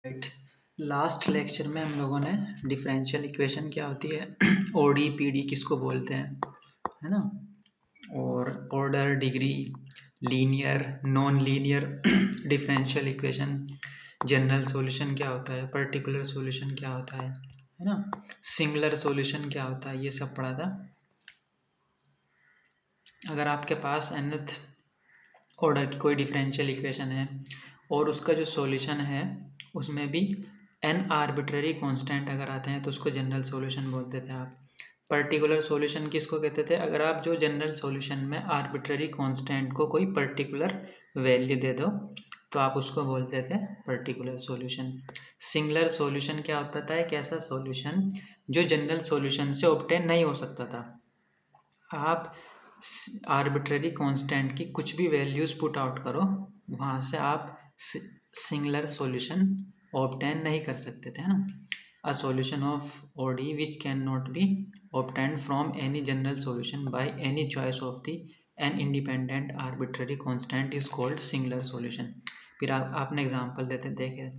Right. Last lecture में हम लोगों ने डिफरेंशियल इक्वेशन क्या होती है, ओडी पीडी किसको बोलते हैं, है ना, और order, degree, linear, non linear differential equation, general solution क्या होता है, पर्टिकुलर सॉल्यूशन क्या होता है ना, सिंगुलर सॉल्यूशन क्या होता है, ये सब पढ़ा था। अगर आपके पास nth ऑर्डर की कोई डिफरेंशियल इक्वेशन है और उसका जो सॉल्यूशन है उसमें भी n आर्बिट्ररी कांस्टेंट अगर आते हैं तो उसको जनरल सॉल्यूशन बोलते थे आप। पर्टिकुलर सॉल्यूशन किसको कहते थे, अगर आप जो जनरल सॉल्यूशन में आर्बिट्ररी कांस्टेंट को कोई पर्टिकुलर वैल्यू दे दो तो आप उसको बोलते थे पर्टिकुलर सॉल्यूशन। सिंगुलर सॉल्यूशन क्या होता था, एक ऐसा सॉल्यूशन जो जनरल सॉल्यूशन से ऑब्टेन नहीं हो सकता था। आप आर्बिट्ररी कांस्टेंट की कुछ भी वैल्यूज़ पुट आउट करो, वहाँ से आप सिंगुलर सॉल्यूशन ऑब्टेन नहीं कर सकते थे, है ना। A solution of OD which can not be obtained from any general solution by any choice of the an independent arbitrary constant is called singular solution. फिर आपने एग्जांपल देते देखे,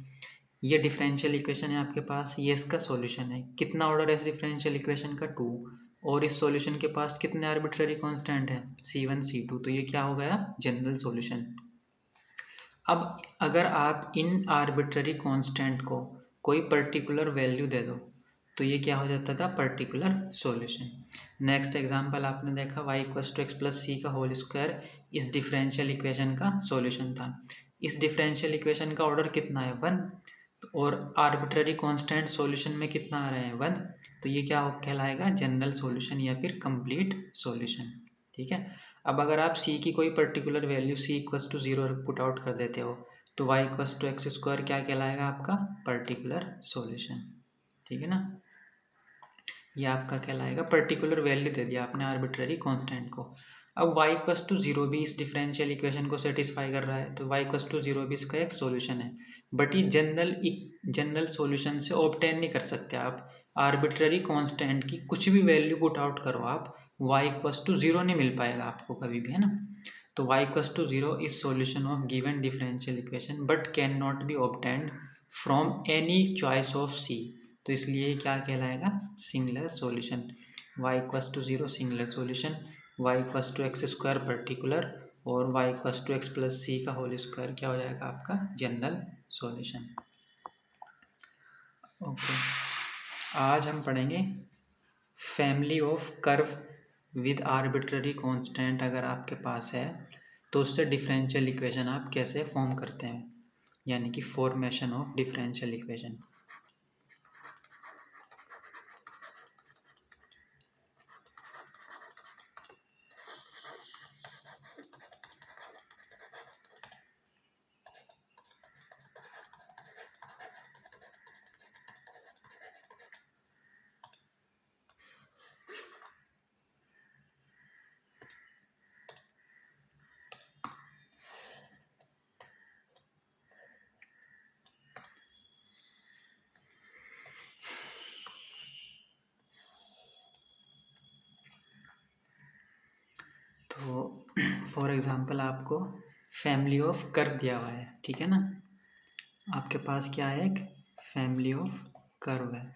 ये डिफरेंशियल इक्वेशन है आपके पास, ये इसका सॉल्यूशन है, कितना ऑर्डर है इस डिफरेंशियल इक्वेशन का 2, और इस सॉल्यूशन के पास कितने आर्बिट्ररी कांस्टेंट है C1 C2, तो ये क्या हो गया, जनरल सॉल्यूशन। अब अगर आप इन आर्बिट्ररी कांस्टेंट को कोई पर्टिकुलर वैल्यू दे दो तो ये क्या हो जाता था, पर्टिकुलर सॉल्यूशन। नेक्स्ट एग्जांपल आपने देखा y = x + c का होल स्क्वायर इस डिफरेंशियल इक्वेशन का सॉल्यूशन था। इस डिफरेंशियल इक्वेशन का ऑर्डर कितना है, 1, और आर्बिट्ररी कांस्टेंट सॉल्यूशन में कितना आ रहे हैं, 1, तो ये क्या कहलाएगा, जनरल सॉल्यूशन या फिर कंप्लीट सॉल्यूशन। ठीक है। अब अगर आप c की कोई particular value c = 0 put out कर देते हो तो y = x² क्या कहलाएगा, आपका पर्टिकुलर सॉल्यूशन। ठीक है ना, ये आपका कहलाएगा, पर्टिकुलर वैल्यू दे दिया आपने आर्बिट्ररी कांस्टेंट को। अब y = 0 भी इस डिफरेंशियल इक्वेशन को सेटिस्फाई कर रहा है तो y = 0 भी इसका एक सॉल्यूशन है, बट ये जनरल सॉल्यूशन से ऑब्टेन नहीं कर सकते आप। आर्बिट्ररी कांस्टेंट की कुछ भी वैल्यू पुट आउट करो आप, y = 0 नहीं मिल पाएगा आपको कभी भी, है ना। तो y = 0 is solution of given differential equation but can not be obtained from any choice of c, तो इसलिए क्या कहलाएगा, singular solution. y = 0 singular solution, y = x² particular, और y = x + c का होल स्क्वायर क्या हो जाएगा आपका, जनरल सॉल्यूशन। ओके, आज हम पढ़ेंगे family of curve with arbitrary constant अगर आपके पास है तो उससे डिफरेंशियल इक्वेशन आप कैसे फॉर्म करते हैं, यानी कि फॉर्मेशन ऑफ डिफरेंशियल इक्वेशन। तो फॉर एग्जांपल आपको फैमिली ऑफ कर्व दिया हुआ है, ठीक है ना, आपके पास क्या है, एक फैमिली ऑफ कर्व है,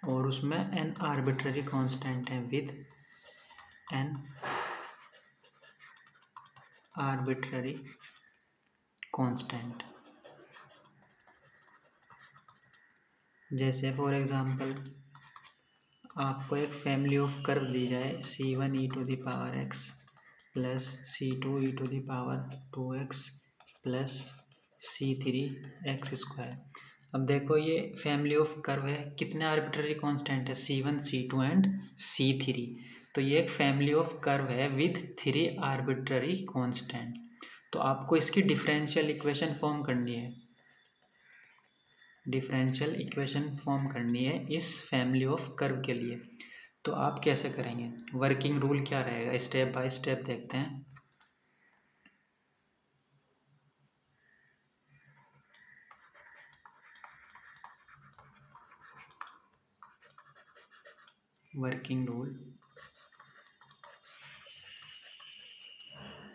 और उसमें n आर्बिट्ररी कांस्टेंट है विद n आर्बिट्ररी कांस्टेंट। जैसे फॉर एग्जांपल आपको एक फैमिली ऑफ कर्व दी जाए c1 e⁻x plus c2 e⁻2x plus c3 x²। अब देखो ये फैमिली ऑफ कर्व है, कितने आर्बिट्ररी कांस्टेंट है, c1 c2 एंड c3, तो ये एक फैमिली ऑफ कर्व है विद 3 आर्बिट्ररी कांस्टेंट। तो आपको इसकी डिफरेंशियल इक्वेशन फॉर्म करनी है, डिफरेंशियल इक्वेशन फॉर्म करनी है इस फैमिली ऑफ कर्व के लिए। तो आप कैसे करेंगे, वर्किंग रूल क्या रहेगा, स्टेप बाय स्टेप देखते हैं। Working rule,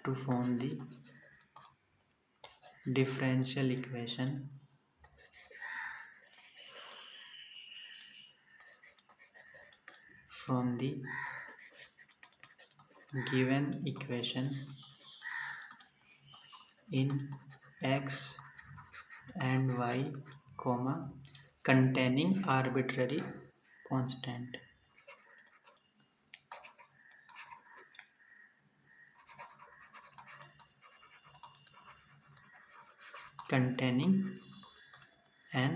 to form the differential equation from the given equation in x and y, containing arbitrary constant. Containing an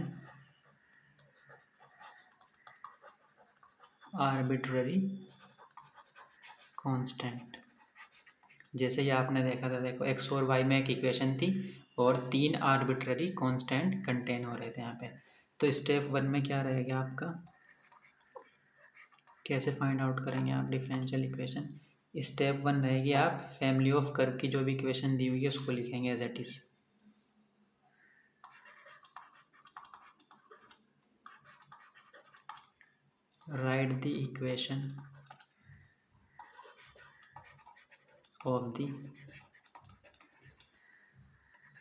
arbitrary constant. जैसे ये आपने देखा था, देखो x और y में एक इक्वेशन थी और 3 आर्बिट्ररी कांस्टेंट कंटेन हो रहे थे यहाँ पे। तो स्टेप 1 में क्या रहेगा आपका, कैसे फाइंड आउट करेंगे आप डिफरेंशियल इक्वेशन। स्टेप 1 रहेगी, आप फैमिली ऑफ कर्व की जो भी इक्वेशन दी हुई है उसको लिखेंगे as it is. Right the equation of the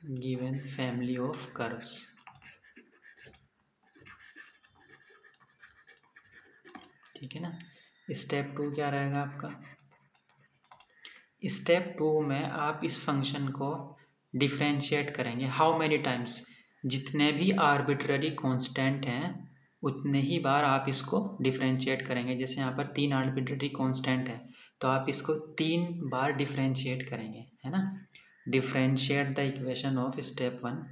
given family of curves. ठीक है ना। स्टेप 2 क्या रहेगा आपका, स्टेप 2 में आप इस फंक्शन को डिफ्रेंशिएट करेंगे। हाउ मेनी टाइम्स, जितने भी आर्बिट्ररी कांस्टेंट हैं उतने ही बार आप इसको डिफ्रेंशिएट करेंगे। जैसे यहाँ पर 3 आर्बिट्ररी कांस्टेंट है तो आप इसको 3 बार डिफ्रेंशिएट करेंगे, है ना। Differentiate the equation of step 1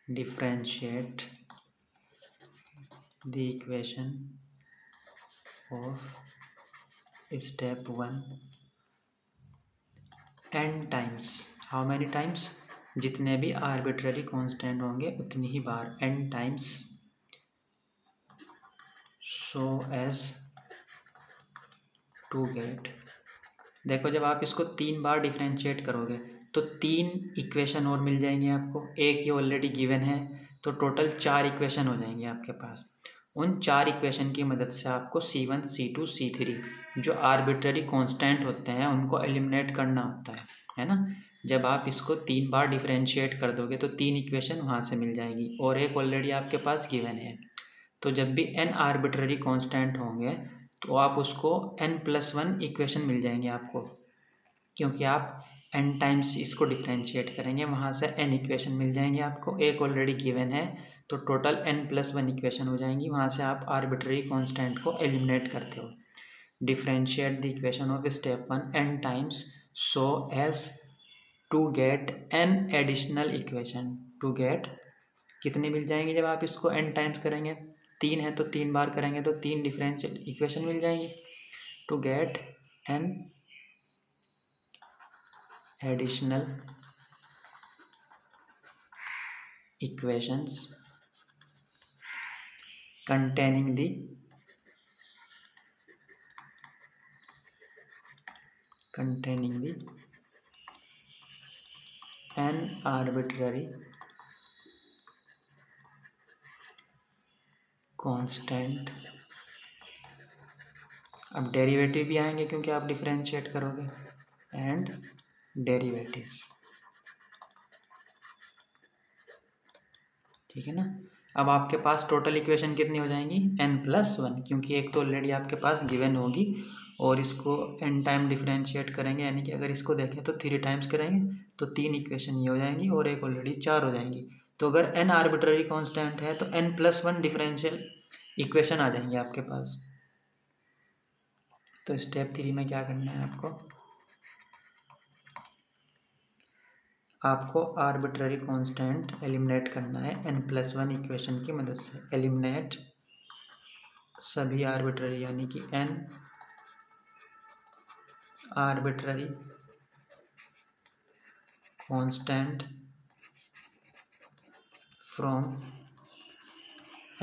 differentiate the equation of step 1 n times. How many times, जितने भी आर्बिट्ररी कांस्टेंट होंगे उतनी ही बार, n times, so as to get। देखो जब आप इसको 3 बार डिफ्रेंशिएट करोगे तो 3 इक्वेशन और मिल जाएंगे आपको। एक ये ऑलरेडी गिवन है तो टोटल 4 इक्वेशन हो जाएंगे आपके पास। उन 4 इक्वेशन की मदद से आपको C1, C2, C3 जो आर्बिट्ररी कांस्टेंट होते हैं उनको एलिमिनेट करना होता है ना। जब आप इसको 3 बार डिफ्रेंशिएट कर दोगे तो 3 इक्वेशन वहाँ से मिल जाएगी और एक ऑलरेडी आपके पास गिवन है। तो जब भी n आर्बिट्ररी कांस्टेंट होंगे तो आप उसको n+1 इक्वेशन मिल जाएंगे आपको, क्योंकि आप n टाइम्स इसको डिफ्रेंशिएट करेंगे, वहाँ से n इक्वेशन मिल जाएंगे आपको। एक ऑलरेडी गिवन है तो टोटल n+1 इक्वेशन हो जाएंगी, वहाँ से आप आर्बिट्ररी कांस्टेंट को एलिमिनेट करते हो। Differentiate the equation of step 1 n times so as to get n additional equation. To get कितनी मिल जाएंगी जब आप इसको n टाइम्स करेंगे, 3 है तो 3 बार करेंगे तो 3 डिफरेंशियल इक्वेशन मिल जाएंगी। To get n additional equations containing the n arbitrary constant। अब डेरिवेटिव भी आएंगे क्योंकि आप डिफरेंशिएट करोगे, एंड डेरिवेटिव्स। ठीक है ना। अब आपके पास टोटल इक्वेशन कितनी हो जाएंगी, n+1, क्योंकि एक तो ऑलरेडी आपके पास गिवन होगी और इसको n टाइम डिफरेंशिएट करेंगे, यानी कि अगर इसको देखें तो 3 टाइम्स करेंगे तो 3 इक्वेशन ये हो जाएंगी और एक ऑलरेडी 4 हो जाएंगी। तो अगर n आर्बिट्ररी कांस्टेंट है तो n+1 डिफरेंशियल इक्वेशन आ जाएंगे आपके पास। तो स्टेप 3 में क्या करना है आपको आर्बिट्ररी कांस्टेंट एलिमिनेट करना है n+1 इक्वेशन की मदद से। एलिमिनेट सभी आर्बिट्ररी यानी कि n arbitrary constant from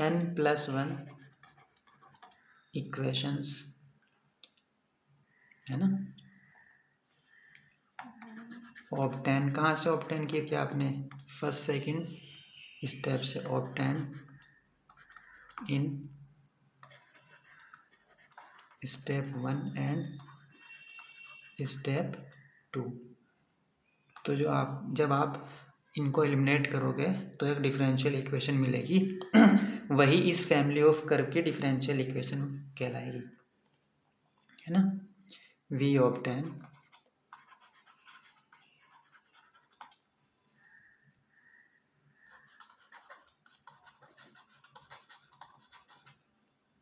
n+1 equations, है ना। ऑब्टेन कहाँ से ऑब्टेन की थी आपने, फर्स्ट सेकंड स्टेप से। Obtain in step 1 and step 2। तो जब आप इनको एलिमिनेट करोगे तो एक डिफरेंशियल इक्वेशन मिलेगी वही इस फैमिली ऑफ कर्व की डिफरेंशियल इक्वेशन कहलाएगी, है ना। We obtain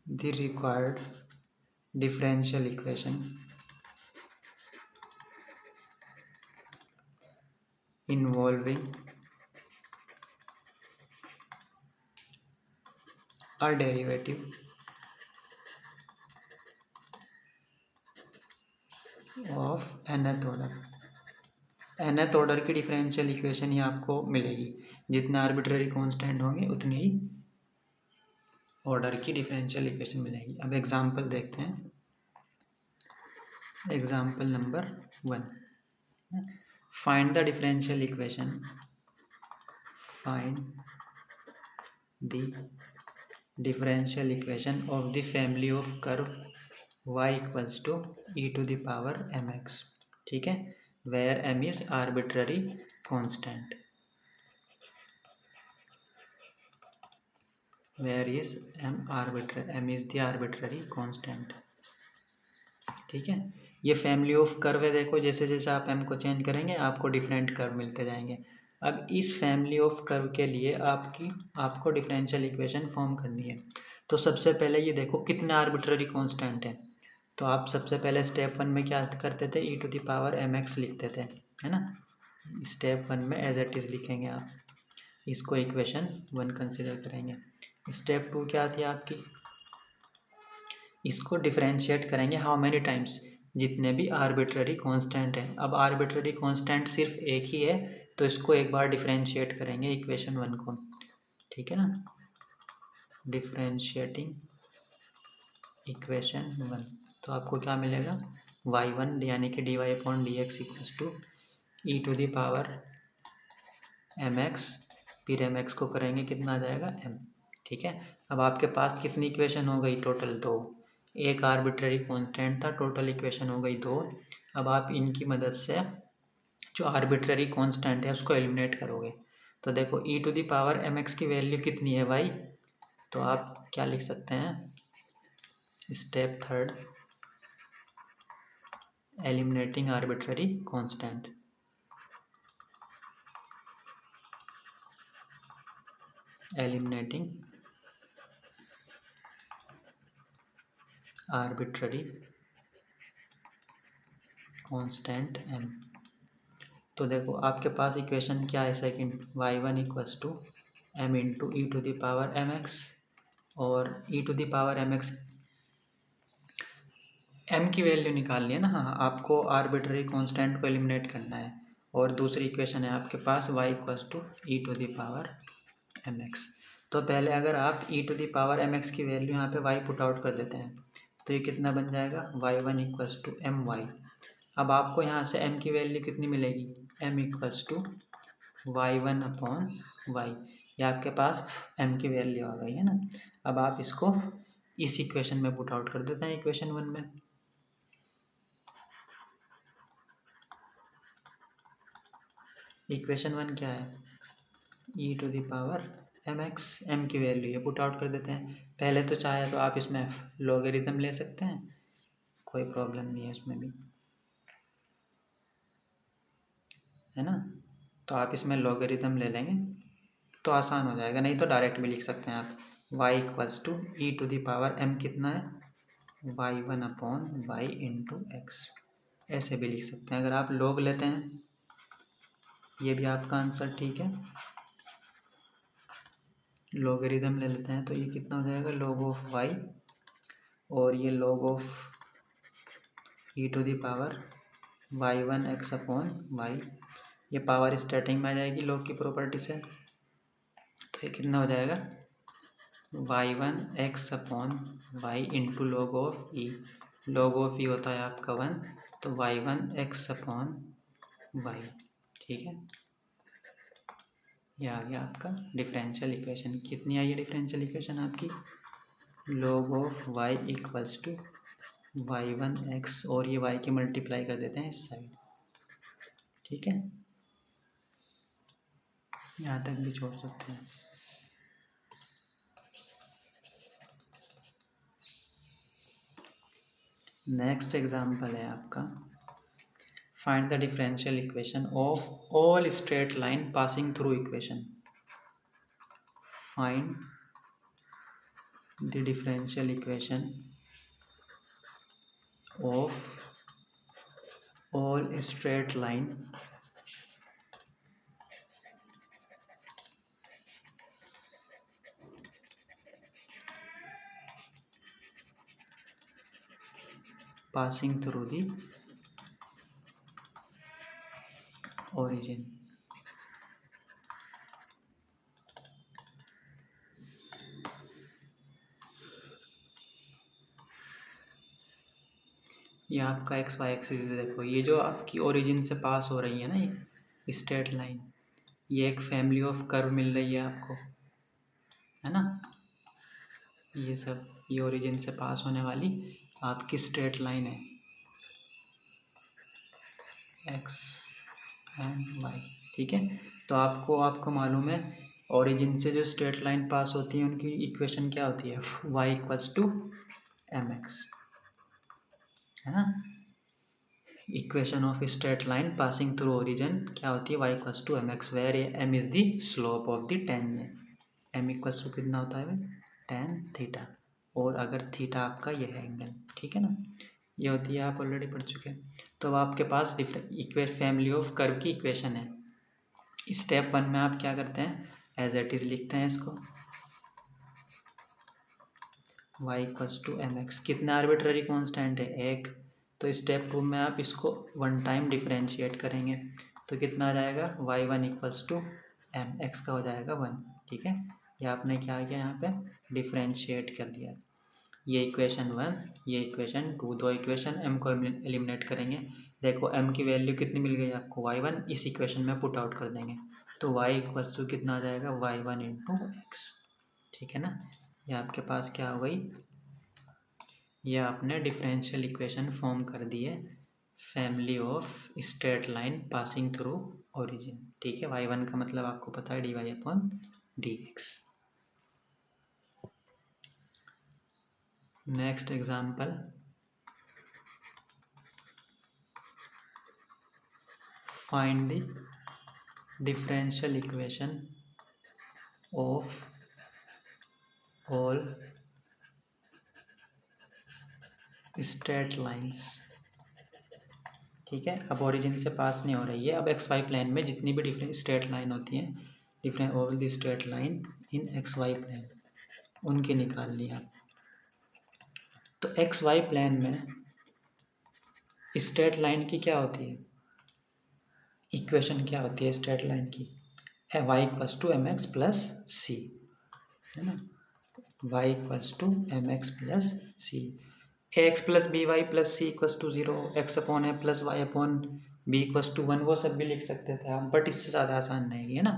the required differential equation involving a derivative of nth order। nth order की डिफरेंशियल इक्वेशन ही आपको मिलेगी, जितने आर्बिट्ररी कांस्टेंट होंगे उतनी ही ऑर्डर की डिफरेंशियल इक्वेशन मिलेगी। अब एग्जांपल देखते हैं। Example number 1, find the differential equation, find the differential equation of the family of curve y equals to e to the power mx, ठीक है, where m is arbitrary constant, where is m is the arbitrary constant, ठीक है। ये family of curve है, देखो जैसे जैसे आप m को चेंज करेंगे आपको डिफरेंट कर्व मिलते जाएंगे। अब इस फैमिली ऑफ कर्व के लिए आपको डिफरेंशियल इक्वेशन फॉर्म करनी है। तो सबसे पहले ये देखो कितने आर्बिट्ररी कांस्टेंट है, तो आप सबसे पहले स्टेप 1 में क्या करते थे, e to the power mx लिखते थे, है ना। स्टेप 1 में एज इट इज़ लिखेंगे आप, इसको इक्वेशन 1 कंसिडर करेंगे। स्टेप 2 क्या थी आपकी, इसको डिफरेंशिएट करेंगे हाउ मेनी टाइम्स, जितने भी आर्बिट्ररी कांस्टेंट है। अब आर्बिट्ररी कांस्टेंट सिर्फ एक ही है तो इसको एक बार डिफरेंशिएट करेंगे इक्वेशन 1 को, ठीक है ना। डिफरेंशिएटिंग इक्वेशन 1, तो आपको क्या मिलेगा, y1 यानी कि dy/dx equals to e to the power mx, फिर mx को करेंगे कितना आ जाएगा m, ठीक है। अब आपके पास कितनी इक्वेशन हो गई, टोटल 2। एक आर्बिट्ररी कांस्टेंट था, टोटल इक्वेशन हो गई 2। अब आप इनकी मदद से जो आर्बिट्ररी कांस्टेंट है उसको एलिमिनेट करोगे। तो देखो e to the power mx की वैल्यू कितनी है y, तो आप क्या लिख सकते हैं, step 3, eliminating arbitrary constant. Eliminating arbitrary constant m। तो देखो आपके पास इक्वेशन क्या है second, y1 equals to m into e to the power mx, और e to the power mx m की वैल्यू निकालनी है ना, हाँ आपको आर्बिट्ररी कांस्टेंट को एलिमिनेट करना है। और दूसरी इक्वेशन है आपके पास y equals to E to the power mx। तो पहले अगर आप e to the power mx की वैल्यू यहाँ पे y पुट आउट कर देते हैं तो ये कितना बन जाएगा, y1 इक्वल्स टू my। अब आपको यहाँ से m की वैल्यू कितनी मिलेगी, m इक्वल्स टू y1/y, ये आपके पास m की वैल्यू आ गई है ना। अब आप इसको इस इक्वेशन में पुट आउट कर देते हैं, इक्वेशन 1 में। इक्वेशन 1 क्या है, e to the power mx, m की वैल्यू ये पुट आउट कर देते हैं। पहले तो चाहे तो आप इसमें लॉगरिथम ले सकते हैं, कोई प्रॉब्लम नहीं है इसमें भी, है ना। तो आप इसमें लॉगरिथम ले लेंगे तो आसान हो जाएगा, नहीं तो डायरेक्ट भी लिख सकते हैं आप, y equals to E to the power m कितना है, y1/y इंटू एक्स, ऐसे भी लिख सकते हैं। अगर आप लॉग लेते हैं ये भी आपका आंसर ठीक है। लॉगरिथम ले लेते हैं तो ये कितना हो जाएगा, log ऑफ y, और ये log of e to the power y1x/y, ये पावर स्टार्टिंग में आ जाएगी लॉग की प्रॉपर्टी से, तो ये कितना हो जाएगा, y1x/y into log of e, log of e होता है आपका 1, तो y1x/y, ठीक है। ये आ गया आपका डिफरेंशियल इक्वेशन। कितनी आई है डिफरेंशियल इक्वेशन आपकी, log of y equals to y1 x और ये y की मल्टीप्लाई कर देते हैं इस साइड, ठीक है, यहाँ तक भी छोड़ सकते हैं। नेक्स्ट एग्जाम्पल है आपका, find the differential equation of all straight line passing through equation. Find the differential equation of all straight line passing through the origin। ये आपका एक्स वाई एक्सिस देखो, ये जो आपकी ओरिजिन से पास हो रही है ना ये स्ट्रेट लाइन, ये एक फैमिली ऑफ कर्व मिल रही है आपको, है ना, ये सब ये ओरिजिन से पास होने वाली आपकी स्ट्रेट लाइन है एक्स एंड वाई, ठीक है। तो आपको मालूम है ओरिजिन से जो स्ट्रेट लाइन पास होती है उनकी इक्वेशन क्या होती है, y equals to m x, है ना। Equation of straight line passing through origin क्या होती है, y equals to m x, where m is the slope of the tangent, m equals to कितना होता है टेन थीटा, और अगर थीटा आपका ये है एंगल, ठीक है ना, ये होती है, आप ऑलरेडी पढ़ चुके हैं। तो अब आपके पास फैमिली ऑफ कर्व की इक्वेशन है। स्टेप 1 में आप क्या करते हैं, एज इट इज लिखते हैं इसको, y equals to m x, कितना आर्बिट्ररी कांस्टेंट है एक, तो स्टेप 2 में आप इसको वन टाइम डिफरेंशिएट करेंगे, तो कितना आ जाएगा y1 equals to m x का हो जाएगा 1, ठीक है। ये आपने क्या किया यहाँ पे डिफरेंशिएट कर दिया, ये इक्वेशन 1 ये इक्वेशन 2, दो इक्वेशन m को एलिमिनेट करेंगे, देखो m की वैल्यू कितनी मिल गई आपको y1, इस इक्वेशन में पुट आउट कर देंगे, तो y इक्वल्स टू कितना आ जाएगा y1 इंटू एक्स, ठीक है ना। ये आपके पास क्या हो गई, ये आपने डिफरेंशियल इक्वेशन फॉर्म कर दी है family of straight line passing through origin, ठीक है। y1 का मतलब आपको पता है dy upon dx। Next example, find the differential equation of all straight lines, ठीक है। अब ओरिजिन से पास नहीं हो रही है, अब एक्स वाई प्लेन में जितनी भी डिफरेंट स्ट्रेट लाइन होती हैं, different all the straight line in x y plane, उनकी निकालनी है। तो एक्स वाई प्लेन में स्ट्रेट लाइन की क्या होती है, इक्वेशन क्या होती है स्ट्रेट लाइन की, है y equals to m x plus c, है ना, y equals to m x plus c, a x plus b y plus c equals to 0, x upon a plus y upon b equals to 1, वो सब भी लिख सकते थे आप, but इससे ज़्यादा आसान नहीं है ना।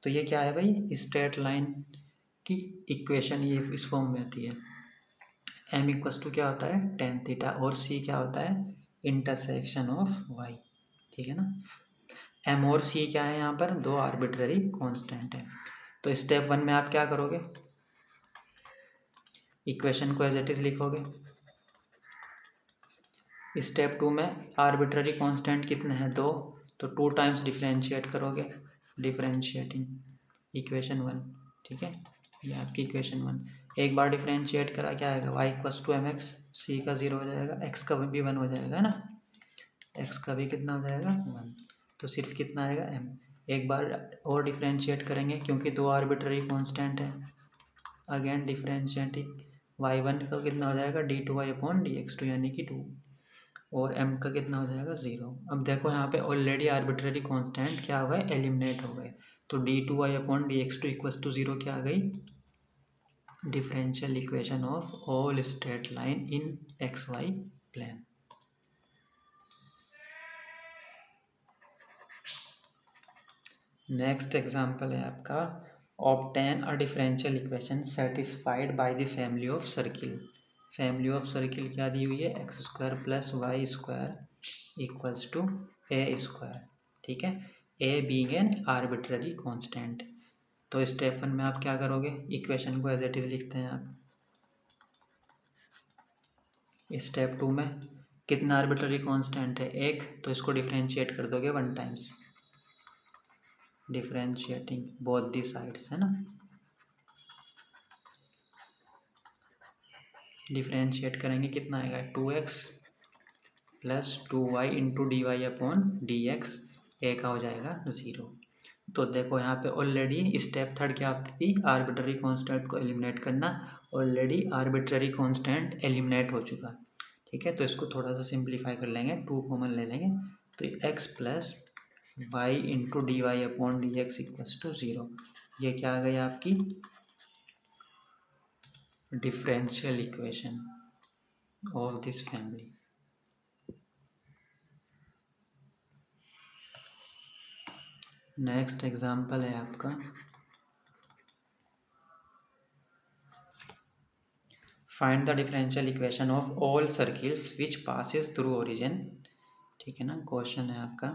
तो ये क्या है भाई, स्ट्रेट लाइन की इक्वेशन ये इस फॉर्म में आती है, एम इक्वल्स टू क्या होता है टेन थीटा, और सी क्या होता है इंटरसेक्शन ऑफ वाई, ठीक है ना। एम और सी क्या है यहाँ पर, दो आर्बिट्ररी कांस्टेंट है। तो स्टेप 1 में आप क्या करोगे, इक्वेशन को एज इट इज लिखोगे। स्टेप 2 में आर्बिट्ररी कांस्टेंट कितने हैं, दो, तो 2 टाइम्स डिफरेंशिएट करोगे, डिफरेंशिएटिंग इक्वेशन 1, ठीक है, ये आपकी इक्वेशन 1। एक बार डिफरेंशिएट करा क्या आएगा, y equals to m x, c का 0 हो जाएगा, x का भी 1 हो जाएगा, है ना, x का भी कितना हो जाएगा 1, तो सिर्फ कितना आएगा m। एक बार और डिफरेंशिएट करेंगे क्योंकि दो आर्बिट्ररी कांस्टेंट है, अगेन डिफरेंशिएटिंग y1 का कितना हो जाएगा d2y अपॉन dx2 यानी कि 2, और m का कितना हो जाएगा 0। अब देखो यहाँ पे ऑलरेडी आर्बिट्ररी कांस्टेंट क्या हो गए एलिमिनेट हो गए, तो d2y upon dx2 equals to 0 क्या आ गई, differential equation of all straight line in x y plane. Next example है आपका, obtain a differential equation satisfied by the family of circle, family of circle क्या दी हुई है, x square plus Y square equals to A square, ठीक है, a being an arbitrary constant. तो step 1 में आप क्या करोगे, इक्वेशन को एज इट इज लिखते हैं आप। स्टेप 2 में कितना आर्बिट्ररी कांस्टेंट है, एक, तो इसको डिफरेंशिएट कर दोगे 1 times, differentiating both the sides, है ना। डिफरेंशिएट करेंगे कितना आएगा, 2x plus 2y into D Y upon D x, a का हो जाएगा 0। तो देखो यहाँ पे ऑलरेडी स्टेप 3 क्या थी, आर्बिट्ररी कांस्टेंट को एलिमिनेट करना। ऑलरेडी आर्बिट्ररी कांस्टेंट एलिमिनेट हो चुका, ठीक है। तो इसको थोड़ा सा सिंप्लीफाई कर लेंगे, 2 कॉमन ले लेंगे, तो x plus y into D Y upon D x equals to 0। ये क्या आ गई आपकी differential equation of this family. Next example है आपका, find the differential equation of all circles which passes through origin, ठीक है ना। क्वेश्चन है आपका,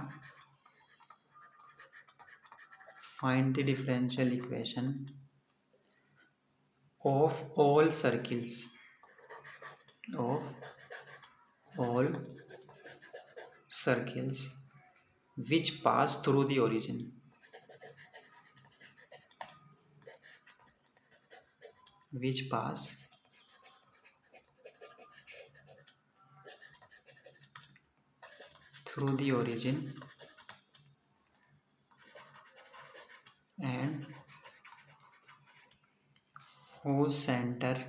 find the differential equation of all circles, of all circles which pass through the origin, which pass through the origin and whose centers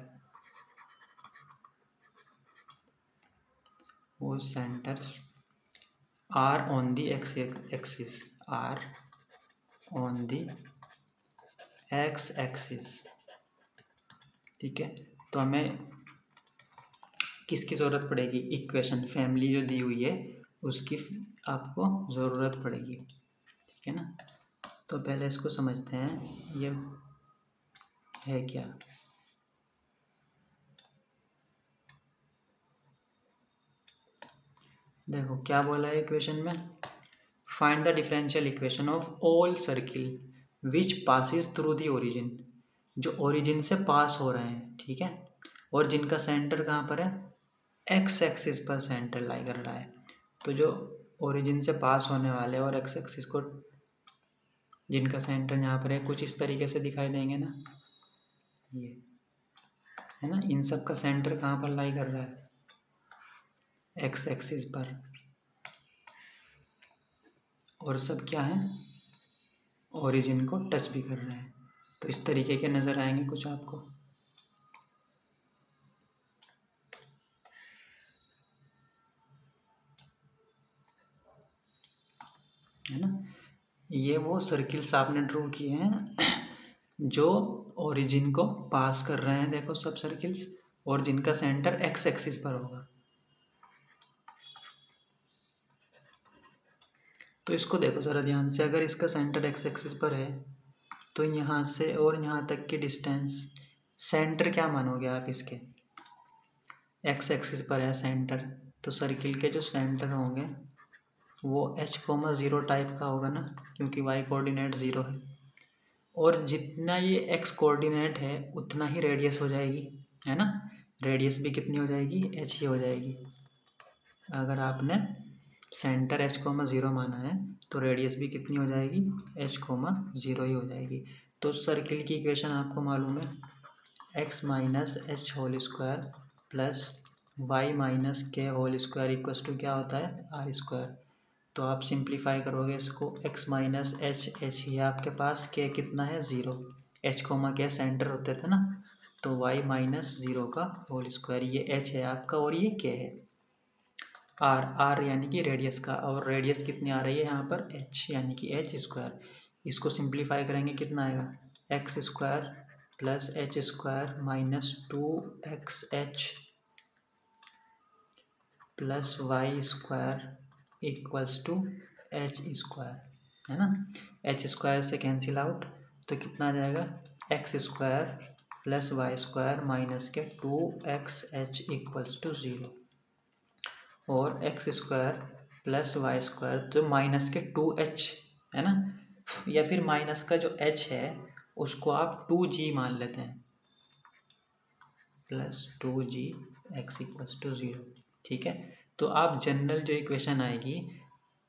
are on the x-axis, are on the x-axis, ठीक है। तो हमें किसकी ज़रूरत पड़ेगी, equation family जो दी हुई है उसकी आपको ज़रूरत पड़ेगी, ठीक है ना। तो पहले इसको समझते हैं, ये है क्या। देखो क्या बोला है इक्वेशन में, find the differential equation of all circle which passes through the origin, जो ओरिजिन से पास हो रहे हैं, ठीक है, और जिनका सेंटर कहाँ पर है, एक्स एक्सिस पर सेंटर लाई कर रहा है। तो जो ओरिजिन से पास होने वाले और एक्स एक्सिस को जिनका सेंटर यहाँ पर है, कुछ इस तरीके से दिखाई देंगे ना, ये है ना, इन सब का सेंटर कहाँ पर लाई कर रहा है, एक्स एक्सिस पर, और सब क्या है, ओरिजिन को टच भी कर रहे हैं। तो इस तरीके के नज़र आएंगे कुछ आपको, है ना। ये वो सर्किल्स आपने ड्रॉ किए हैं जो ओरिजिन को पास कर रहे हैं, देखो सब सर्किल्स, और जिनका सेंटर एक्स एक्सिस पर होगा। तो इसको देखो ज़रा ध्यान से, अगर इसका सेंटर एक्स एक्सिस पर है तो यहाँ से और यहाँ तक की डिस्टेंस, सेंटर क्या मानोगे आप इसके, एक्स एक्सिस पर है सेंटर, तो सर्किल के जो सेंटर होंगे वो h,0 टाइप का होगा ना, क्योंकि y कोऑर्डिनेट 0 है, और जितना ये x कोऑर्डिनेट है उतना ही रेडियस हो जाएगी, है ना। रेडियस भी कितनी हो जाएगी, h ही हो जाएगी। अगर आपने सेंटर h,0 माना है तो रेडियस भी कितनी हो जाएगी, h,0 ही हो जाएगी। तो सर्किल की इक्वेशन आपको मालूम है, x minus h whole square plus y minus k whole square equals to क्या होता है, आर स्क्वायर। तो आप सिंप्लीफाई करोगे इसको, x माइनस एच ये आपके पास k कितना है, 0, h कोमा के सेंटर होते थे ना, तो y माइनस 0 का होल स्क्वायर, ये h है आपका और ये k है, r यानी कि रेडियस का, और रेडियस कितनी आ रही है यहाँ पर, h यानी कि h स्क्वायर। इसको सिंप्लीफाई करेंगे कितना आएगा, x square plus h square minus 2xh plus Y square equals to h square, है ना। एच स्क्वायर से कैंसिल आउट, तो कितना आ जाएगा, x square plus Y square minus k 2xh equals to 0 और x square plus Y square तो minus k 2h है ना, या फिर माइनस का जो h है उसको आप 2g मान लेते हैं plus 2g x equals to 0। ठीक है, तो आप जनरल जो इक्वेशन आएगी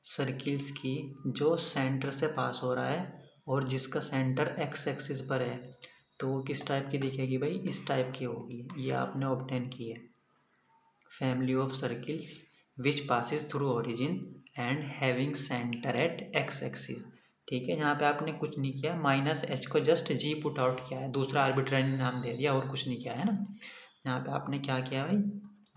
सर्किल्स की जो सेंटर से पास हो रहा है और जिसका सेंटर एक्स एक्सिस पर है, तो वो किस टाइप की दिखेगी भाई, इस टाइप की होगी। ये आपने ऑब्टेन की है, family of circles which passes through origin and having centre at x axis. ठीक है, यहाँ पे आपने कुछ नहीं किया, माइनस एच को जस्ट जी पुट आउट किया है, दूसरा आर्बिट्रेरी नाम दे दिया और कुछ नहीं किया है ना। यहाँ पे आपने क्या किया भाई,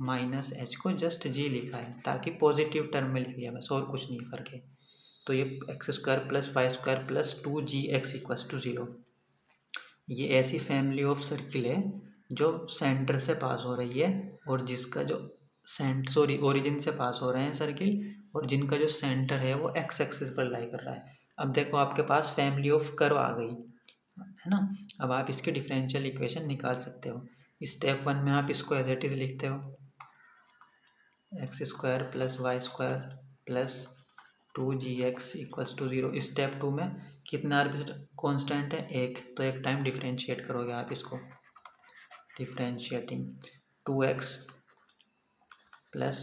माइनस एच को जस्ट जी लिखा है ताकि पॉजिटिव टर्म में लिख लिया बस, और कुछ नहीं फ़र्क है। तो ये x square plus Y square plus 2gx equals to 0, ये ऐसी फैमिली ऑफ सर्किल है जो सेंटर से पास हो रही है और जिसका जो ओरिजिन से पास हो रहे हैं सर्किल और जिनका जो सेंटर है वो एक्स एक्सिस पर लाई कर रहा है। अब देखो आपके पास फैमिली ऑफ कर्व आ गई है ना। अब आप इसके डिफरेंशियल इक्वेशन निकाल सकते हो। स्टेप 1 में आप इसको एज इट इज़ लिखते हो, x square plus Y square plus 2gx equals to 0। Step 2 में कितना आर्बिट्रेरी कांस्टेंट है, एक, तो एक टाइम डिफरेंशिएट करोगे आप इसको, डिफरेंशिएटिंग 2x प्लस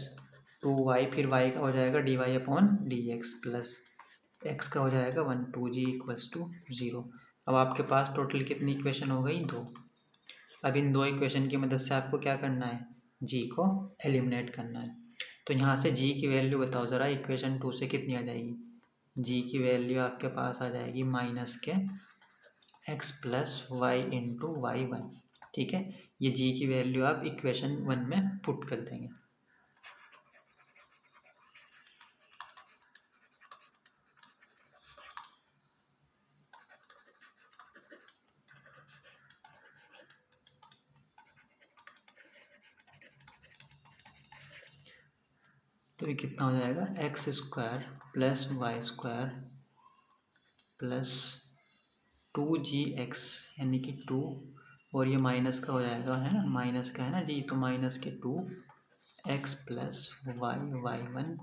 2y, फिर y का हो जाएगा dy upon dx plus x का हो जाएगा 1, 2g इक्वल्स टू 0। अब आपके पास टोटल कितनी इक्वेशन हो गई, 2। अब इन दो इक्वेशन की मदद से आपको क्या करना है, g को एलिमिनेट करना है। तो यहाँ से g की वैल्यू बताओ ज़रा, इक्वेशन 2 से कितनी आ जाएगी, g की वैल्यू आपके पास आ जाएगी minus k x plus y into y 1। ठीक है, ये g की वैल्यू आप इक्वेशन 1 में पुट कर देंगे। तो ये कितना हो जाएगा, x square plus Y square plus 2gx यानी कि 2, और ये माइनस का हो जाएगा है ना, माइनस का है ना जी, तो minus k 2x plus y 1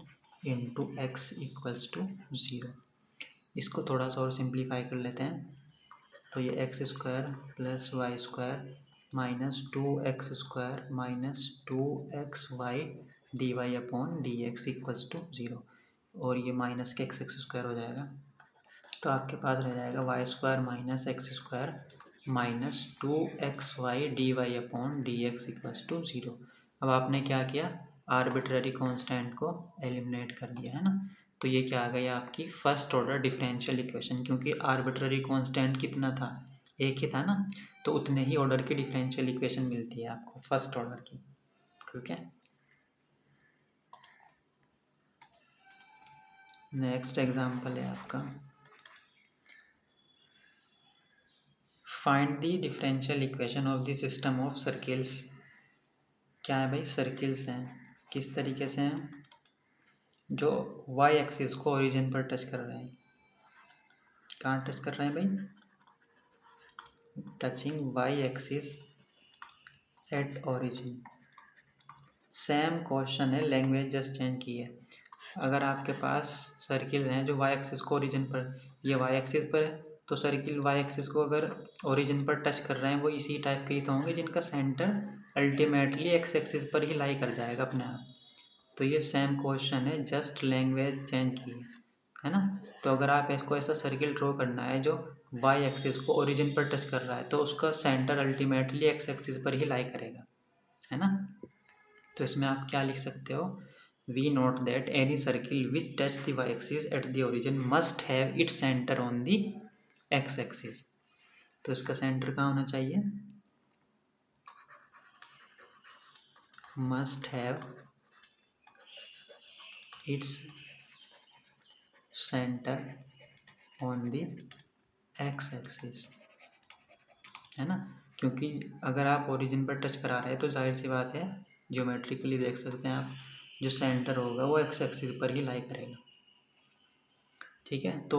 into x equals to 0। इसको थोड़ा सा और सिंप्लीफाई कर लेते हैं, तो ये x square plus Y square minus 2x square minus 2xy dy upon dx equals to 0, और ये माइनस के एक्स स्क्वायर हो जाएगा, तो आपके पास रह जाएगा y square minus x square minus 2xy dy upon dx equals to 0। अब आपने क्या किया, आर्बिट्ररी कांस्टेंट को एलिमिनेट कर दिया है ना, तो ये क्या आ गई आपकी फर्स्ट ऑर्डर डिफरेंशियल इक्वेशन, क्योंकि आर्बिट्ररी कांस्टेंट कितना था, एक ही था ना, तो उतने ही ऑर्डर की डिफरेंशियल इक्वेशन मिलती है आपको फर्स्ट ऑर्डर की। ठीक है, नेक्स्ट एग्जांपल है आपका, find the differential equation of the system of circles. क्या है भाई, सर्किल्स हैं, किस तरीके से हैं, जो वाई एक्सिस को ओरिजिन पर टच कर रहे हैं। कहाँ टच कर रहे हैं भाई, touching y axis at origin. Same question है, लैंग्वेज जस्ट चेंज की है। अगर आपके पास सर्किल हैं जो वाई एक्सिस को ओरिजिन पर, ये वाई एक्सिस पर है, तो सर्किल वाई एक्सिस को अगर ओरिजिन पर टच कर रहे हैं वो इसी टाइप के ही तो होंगे जिनका सेंटर अल्टीमेटली एक्स एक्सिस पर ही लाई कर जाएगा अपने आप। तो ये सेम क्वेश्चन है, जस्ट लैंग्वेज चेंज की है ना। तो अगर आप इसको ऐसा सर्किल ड्रॉ करना है जो वाई एक्सिस को ओरिजिन पर टच कर रहा है, तो उसका सेंटर अल्टीमेटली एक्स एक्सिस पर ही लाई करेगा, है ना। तो इसमें आप क्या लिख सकते हो, we note that any circle which touch the y axis at the origin must have its centre on the x axis. तो इसका सेंटर कहाँ होना चाहिए, must have its centre on the x axis, है ना। क्योंकि अगर आप ओरिजिन पर टच करा रहे हैं तो जाहिर सी बात है, ज्योमेट्रिकली देख सकते हैं आप, जो सेंटर होगा वो एक्स एक्सिस पर ही लाई करेगा। ठीक है, तो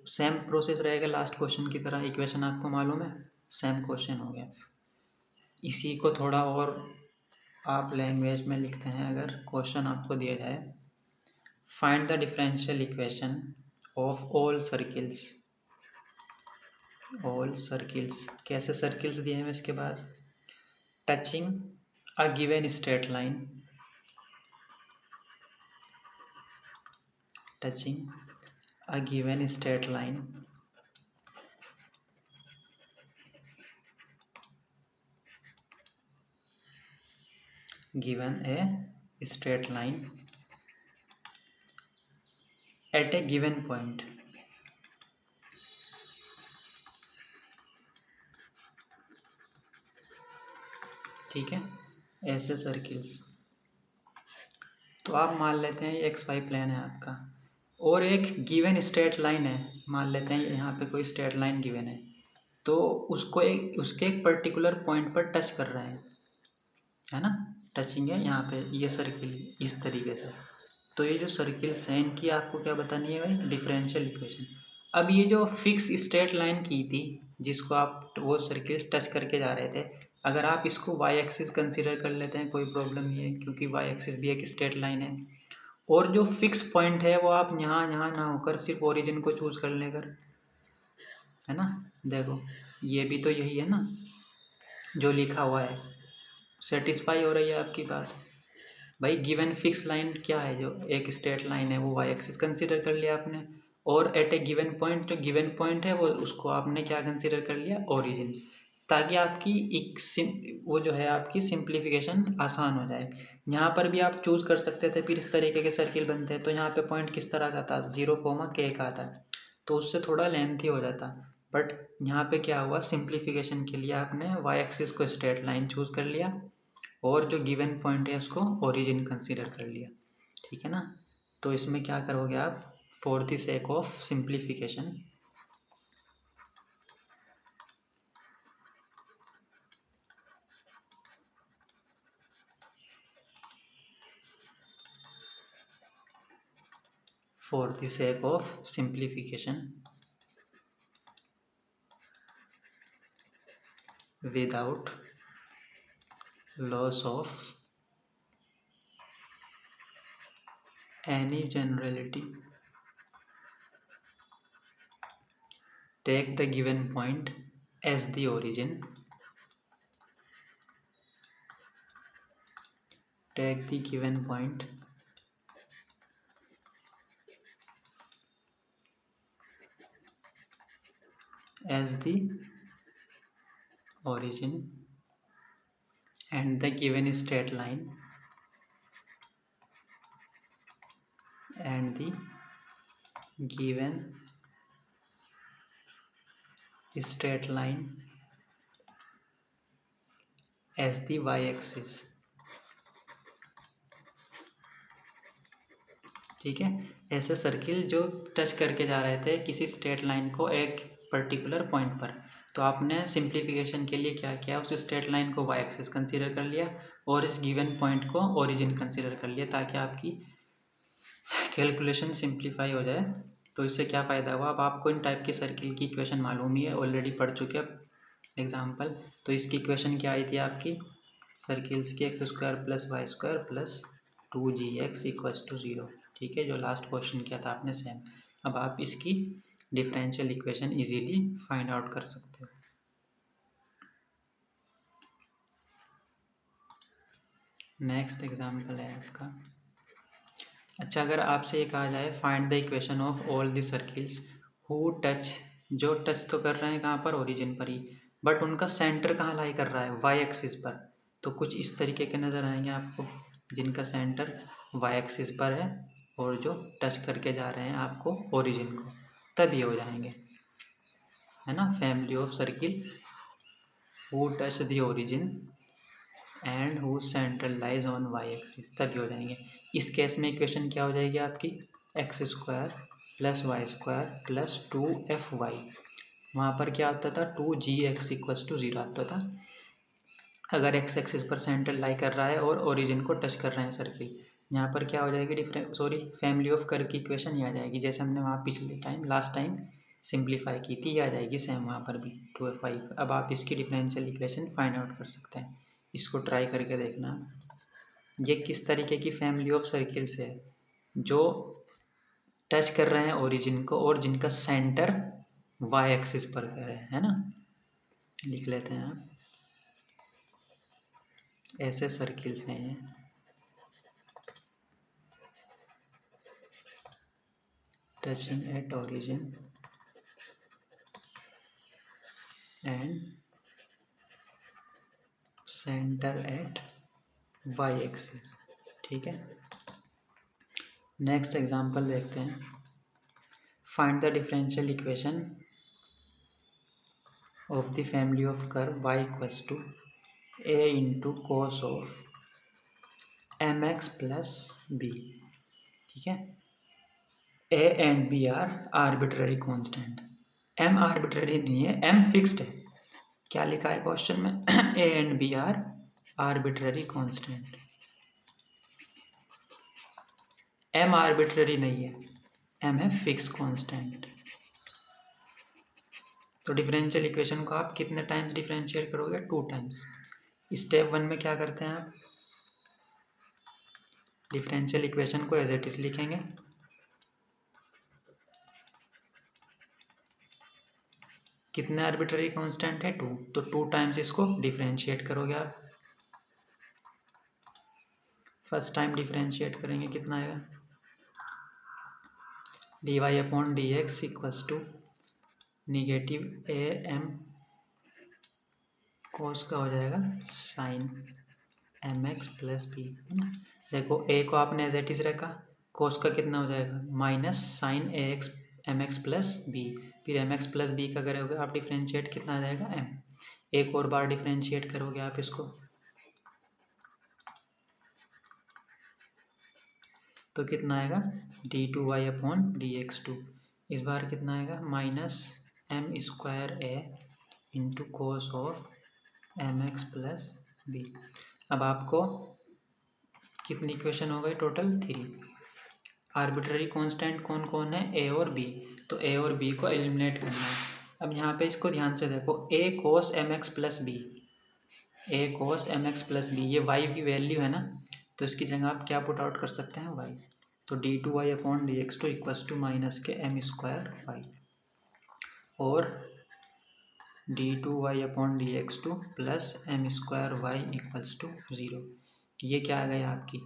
सेम प्रोसेस रहेगा लास्ट क्वेश्चन की तरह, इक्वेशन आपको मालूम है, सेम क्वेश्चन हो गया। इसी को थोड़ा और आप लैंग्वेज में लिखते हैं, अगर क्वेश्चन आपको दिया जाए, find the differential equation of all circles. All circles, कैसे सर्किल्स दिए हैं इसके पास? Touching a given straight line, touching a given straight line, given a straight line at a given point, ठीक है, ऐसे सर्किल्स। तो आप मान लेते हैं ये एक्स वाई प्लेन है आपका, और एक गिवन स्ट्रेट लाइन है, मान लेते हैं यहाँ पे कोई स्ट्रेट लाइन गिवन है, तो उसको उसके एक पर्टिकुलर पॉइंट पर टच कर रहे है ना, टचिंग है यहाँ पे ये सर्किल इस तरीके से। तो ये जो सर्किल्स हैं इनकी आपको क्या बतानी है भाई? Differential equation. अब ये जो फिक्स स्ट्रेट लाइन की थी जिसको आप वो सर्किल टच करके जा रहे थे, अगर आप इसको वाई एक्सिस कंसीडर कर लेते हैं कोई प्रॉब्लम नहीं है, क्योंकि वाई एक्सिस भी एक स्ट्रेट लाइन है। और जो फिक्स पॉइंट है वो आप यहाँ ना होकर सिर्फ ओरिजिन को चूज कर लेकर, है ना, देखो ये भी तो यही है ना जो लिखा हुआ है। सेटिस्फाई हो रही है आपकी बात? भाई गिवन फिक्स लाइन क्या है? जो एक स्ट्रेट लाइन है वो वाई एक्सिस कंसीडर कर लिया आपने, और एट ए गिवन पॉइंट, जो गिवन पॉइंट है वो उसको आपने क्या कंसीडर कर लिया? ओरिजिन, ताकि आपकी वो जो है आपकी सिंप्लीफिकेशन आसान हो जाए। यहाँ पर भी आप चूज कर सकते थे, फिर इस तरीके के सर्किल बनते हैं। तो यहाँ पे पॉइंट किस तरह का था? 0, K का था, तो उससे थोड़ा लेंथी हो जाता। बट यहाँ पे क्या हुआ? सिंप्लीफिकेशन के लिए आपने वाई एक्सिस को स्ट्रेट लाइन चूज कर लिया और जो गिवन पॉइंट है उसको ओरिजिन कंसीडर कर लिया, ठीक है ना। तो इसमें क्या करोगे आप? For the sake of simplification, for the sake of simplification without loss of any generality, take the given point as the origin, take the given point as the origin and the given straight line and the given straight line as the y-axis, ठीक है। ऐसे circle जो touch करके जा रहे थे किसी straight line को एक पर्टिकुलर पॉइंट पर, तो आपने सिंप्लीफिकेशन के लिए क्या किया? उस स्ट्रेट लाइन को वाई एक्सिस कंसीडर कर लिया और इस गिवन पॉइंट को ओरिजिन कंसीडर कर लिया, ताकि आपकी कैलकुलेशन सिंप्लीफाई हो जाए। तो इससे क्या फ़ायदा हुआ? अब आपको इन टाइप के सर्किल की इक्वेशन मालूम ही है, ऑलरेडी पढ़ चुके हैं एग्जाम्पल। तो इसकी इक्वेशन क्या आई थी आपकी? सर्किल्स की x² + y² + 2gx = 0, ठीक है, जो लास्ट क्वेश्चन किया था आपने सेम। अब आप इसकी differential equation easily find out कर सकते हो। नेक्स्ट एग्जाम्पल है आपका, अच्छा अगर आपसे ये कहा जाए find the equation of all the circles who touch, जो टच तो कर रहे हैं कहाँ पर? ओरिजिन पर ही, बट उनका सेंटर कहाँ लाई कर रहा है? वाई एक्सिस पर। तो कुछ इस तरीके के नज़र आएंगे आपको, जिनका सेंटर वाई एक्सिस पर है और जो टच करके जा रहे हैं आपको ओरिजिन को, तब ये हो जाएंगे, है ना। Family of circle who touch the origin and who centre lies on y axis, तभी हो जाएंगे। इस केस में इक्वेशन क्या हो जाएगी आपकी? x² + y² + 2fy। वहाँ पर क्या आता था? 2gx = 0 आता था, अगर x एक्सिस पर सेंटर लाई कर रहा है और ओरिजिन को टच कर रहे हैं सर्किल। यहाँ पर क्या हो जाएगी? फैमिली ऑफ कर्व की इक्वेशन ही आ जाएगी, जैसे हमने वहाँ पिछले टाइम लास्ट टाइम सिंप्लीफाई की थी, ये आ जाएगी सेम वहाँ पर भी 2f5। अब आप इसकी डिफरेंशियल इक्वेशन फाइंड आउट कर सकते हैं, इसको ट्राई करके देखना। ये किस तरीके की फैमिली ऑफ सर्किल्स है जो टच कर रहे हैं ओरिजिन को और जिनका सेंटर वाई एक्सिस पर है ना। लिख लेते हैं आप, ऐसे सर्किल्स हैं ये, touching at origin and centre at y axis. ठीक है, नेक्स्ट एग्जांपल देखते हैं। Find the differential equation of the family of curve y equals to a into cos of m x plus b. ठीक है, a and b are arbitrary constant. m arbitrary नहीं है, m fixed है। क्या लिखा है क्वेश्चन में? a and b are arbitrary constant. m arbitrary नहीं है, m है फिक्स कांस्टेंट। तो डिफरेंशियल इक्वेशन को आप कितने टाइम्स डिफरेंशिएट करोगे? 2 टाइम्स। स्टेप 1 में क्या करते हैं आप? डिफरेंशियल इक्वेशन को एज इट इज लिखेंगे। कितने आर्बिट्ररी कांस्टेंट है? 2, तो 2 टाइम्स इसको डिफरेंशिएट करोगे आप। फर्स्ट टाइम डिफरेंशिएट करेंगे, कितना आएगा? dy upon D x equals to negative a m cos का हो जाएगा sine m x plus b, है ना। देखो a को आपने एज इट इज रखा, कोस का कितना हो जाएगा? Minus sine a x m x plus b, फिर एम एक्स प्लस बी का करोगे आप डिफरेंशिएट, कितना आ जाएगा? m। एक और बार डिफरेंशिएट करोगे आप इसको तो कितना आएगा? D two Y upon D x two. इस बार कितना आएगा? Minus m square a into cos of m x plus b. अब आपको कितनी इक्वेशन हो गई टोटल? 3। आर्बिट्ररी कांस्टेंट कौन कौन है? ए और बी। तो ए और बी को एलिमिनेट करना है। अब यहाँ पे इसको ध्यान से देखो, ए कोस एम एक्स प्लस बी, ए कोस एम एक्स प्लस बी, ये वाई की वैल्यू है ना, तो इसकी जगह आप क्या पुट आउट कर सकते हैं? वाई। तो D two Y upon D x two equals to minus k m square y, और d two Y upon D x two plus m square y equals to 0। ये क्या आ गया आपकी?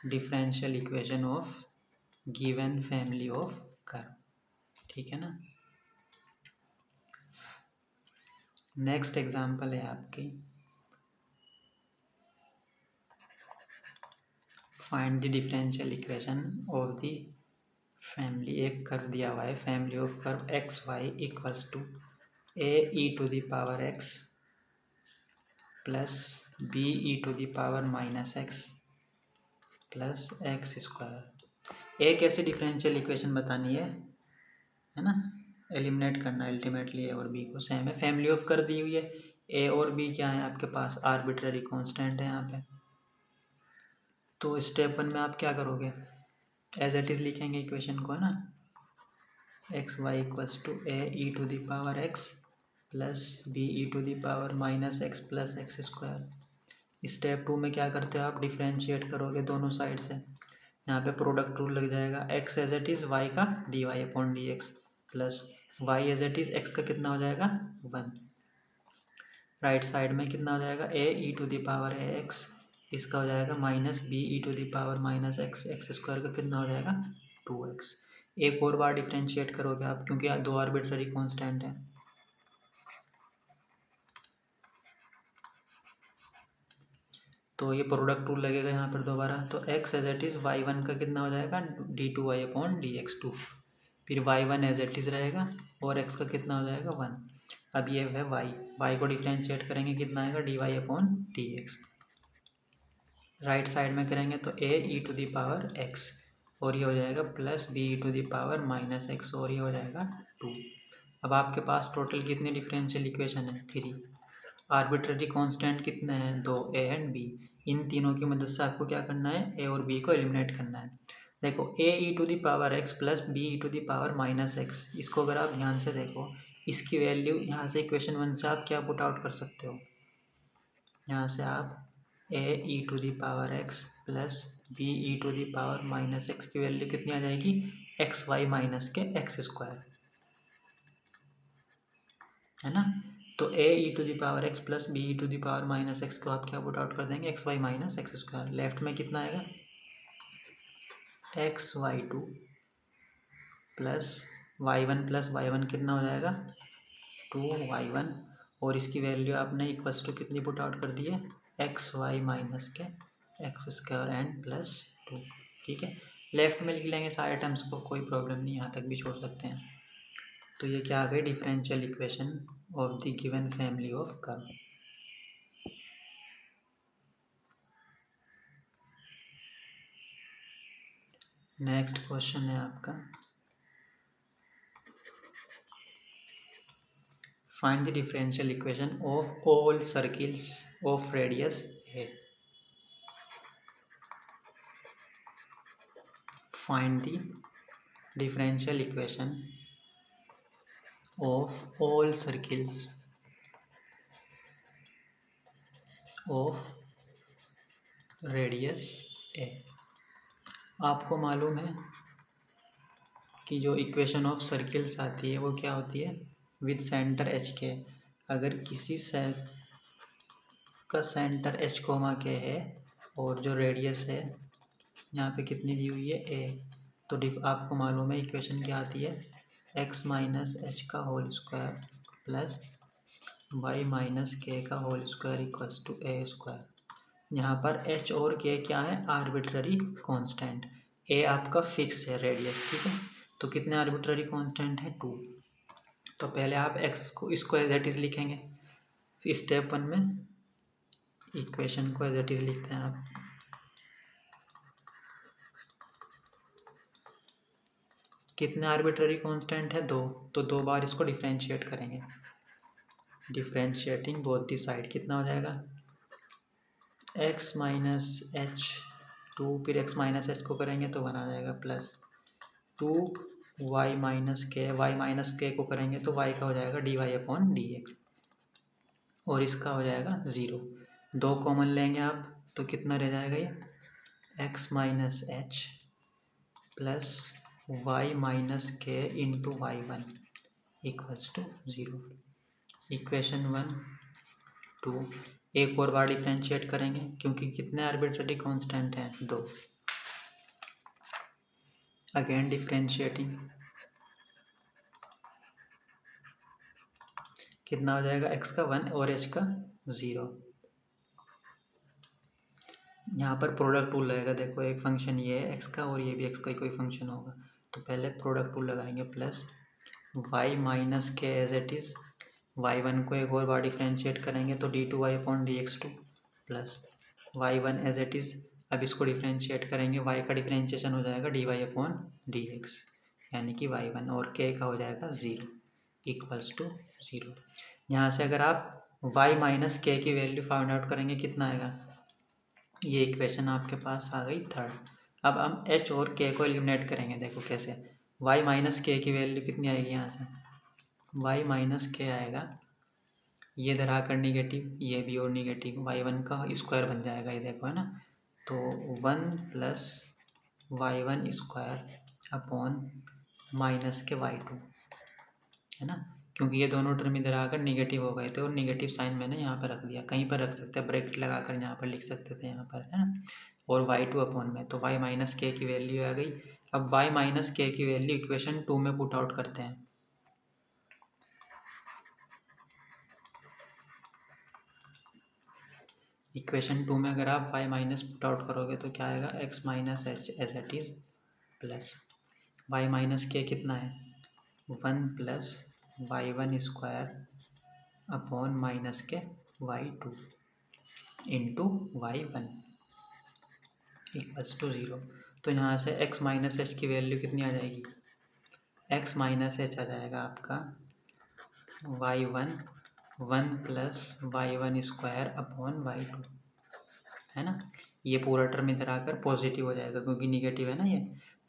Differential equation of given family of curve. ठीक है ना। Next example है आपकी, find the differential equation of the family. एक कर्व दिया हुआ है, family of curve x Y equals to a e to the power x plus b e to the power minus x plus x square. एक ऐसी differential equation बतानी है ना, eliminate करना अल्टीमेटली ए और बी को। सेम है, फैमिली ऑफ कर्व दी हुई है, ए और बी क्या है आपके पास? आर्बिट्ररी कांस्टेंट है यहाँ पे। तो स्टेप 1 में आप क्या करोगे? एज इट इज लिखेंगे इक्वेशन को, है ना। X Y equals to a e to the power x plus b e to the power minus x plus x square. Step 2 में क्या करते हो आप? डिफरेंशिएट करोगे दोनों साइड से। यहाँ पे प्रोडक्ट रूल लग जाएगा, x as it is y का d Y upon D x plus y as it is x का कितना हो जाएगा? 1। राइट साइड में कितना हो जाएगा? A e to the power a x, इसका हो जाएगा minus b e to the power minus x, x square का कितना हो जाएगा? 2x। एक और बार डिफरेंशिएट करोगे आप, क्योंकि दो आर्बिट्ररी कांस्टेंट है। तो ये प्रोडक्ट रूल लगेगा यहाँ पर दोबारा। तो x as it is y one का कितना हो जाएगा? D two Y upon D x two, फिर y one as it is रहेगा और x का कितना हो जाएगा? 1। अब ये है y को डिफरेंशिएट करेंगे, कितना आएगा? D Y upon D x. Right side में करेंगे तो a e to the power x, और ये हो जाएगा plus b e to the power minus x, और ये हो जाएगा 2। अब आपके पास टोटल कितनी डिफरेंशियल इक्वेशन है? 3। आर्बिट्ररी कांस्टेंट कितने हैं? 2, ए एंड बी। इन तीनों की मदद से आपको क्या करना है? ए और बी को एलिमिनेट करना है। देखो a e to the power x plus b e to the power minus x, इसको अगर आप ध्यान से देखो, इसकी वैल्यू यहाँ से इक्वेशन 1 से आप क्या पुट आउट कर सकते हो, यहाँ से आप a e to the power x plus b e to the power minus x की वैल्यू कितनी आ जाएगी, x y minus k x square, है ना। तो a e to the power x plus b e to the power minus x को आप क्या पुट आउट कर देंगे, x y minus x square. Left में कितना आएगा, x y two plus y one कितना हो जाएगा, 2y1, और इसकी वैल्यू आपने इक्वल्स टू कितनी पुट आउट कर दी है, x y minus k x square and plus 2। ठीक है, लेफ्ट में लिख लेंगे सारे टर्म्स को, कोई प्रॉब्लम नहीं, यहाँ तक भी छोड़ सकते हैं। तो ये क्या आ गई, differential equation of the given family of curve. Next question है आपका, find the differential equation of all circles of radius A. Find the differential equation of all circles of radius a। आपको मालूम है कि जो इक्वेशन ऑफ सर्किल्स आती है वो क्या होती है, विद सेंटर एच के। अगर किसी सेल का सेंटर एच कोमा के है और जो रेडियस है यहाँ पे कितनी दी हुई है ए, तो आपको मालूम है इक्वेशन क्या आती है, एक्स माइनस एच का whole square plus y minus k का whole square equals to A square. यहाँ पर एच और के क्या है, आर्बिट्ररी कांस्टेंट, ए आपका फिक्स है रेडियस, ठीक है। तो कितने आर्बिट्ररी कांस्टेंट है, 2। तो पहले आप एक्स को इसको एज इट इज लिखेंगे, फिर स्टेप 1 में इक्वेशन को एज इट इज लिखते हैं आप। कितने आर्बिट्ररी कांस्टेंट है, 2, तो 2 बार इसको डिफ्रेंशिएट करेंगे, डिफ्रेंशिएटिंग बोथ दी साइड कितना हो जाएगा, एक्स माइनस एच 2, फिर एक्स माइनस एच को करेंगे तो 1 आ जाएगा प्लस 2 वाई माइनस के को करेंगे तो वाई का हो जाएगा d Y upon D x, और इसका हो जाएगा 0। 2 कॉमन लेंगे आप तो कितना रह जाएगा ये, x minus h plus y minus k into y one equals to 0। Equation 1 2, एक और बार डिफ्रेंशिएट करेंगे क्योंकि कितने आर्बिट्ररी कांस्टेंट हैं, 2। अगेन डिफ्रेंशिएटिंग, कितना हो जाएगा, एक्स का 1 और एच का 0। यहाँ पर प्रोडक्ट रूल लगेगा, देखो एक फंक्शन ये है एक्स का और ये भी एक्स का ही कोई फंक्शन होगा, तो पहले प्रोडक्ट रूल लगाएंगे, plus y minus k as it is, y one को एक और बार डिफ्रेंशिएट करेंगे तो D two Y upon D x two, plus y one as it is, अब इसको डिफ्रेंशिएट करेंगे, वाई का डिफ्रेंशिएशन हो जाएगा d Y upon D x, यानी कि वाई वन, और के का हो जाएगा 0 इक्वल्स टू 0। यहाँ से अगर आप वाई माइनस के की वैल्यू फाइंड आउट करेंगे कितना आएगा, ये इक्वेशन आपके पास आ गई 3rd। अब हम एच और के को एलिमिनेट करेंगे, देखो कैसे, वाई माइनस के की वैल्यू कितनी आएगी, यहाँ से वाई माइनस के आएगा, ये इधर आकर निगेटिव, ये भी और निगेटिव, वाई वन का स्क्वायर बन जाएगा, ये देखो है ना, तो 1 plus y one square upon minus k y two, है ना, क्योंकि ये दोनों टर्म इधर आकर निगेटिव हो गए थे और निगेटिव साइन मैंने यहाँ पर रख दिया, कहीं पर रख सकते हैं ब्रैकेट लगाकर, यहाँ पर लिख सकते थे यहाँ पर, है ना, और वाई टू अपॉन में, तो वाई माइनस के की वैल्यू आ गई। अब वाई माइनस के की वैल्यू इक्वेशन 2 में पुट आउट करते हैं, इक्वेशन 2 में अगर आप वाई माइनस पुट आउट करोगे तो क्या आएगा, x minus h as it is plus y minus k कितना है, 1 plus y one square upon minus k y two into y one equals to 0। तो यहाँ से x माइनस एच की वैल्यू कितनी आ जाएगी, x माइनस एच आ जाएगा आपका y one 1 plus y one square upon y two, है ना। ये पूरा टर्म इधर आकर पॉजिटिव हो जाएगा क्योंकि निगेटिव है ना ये।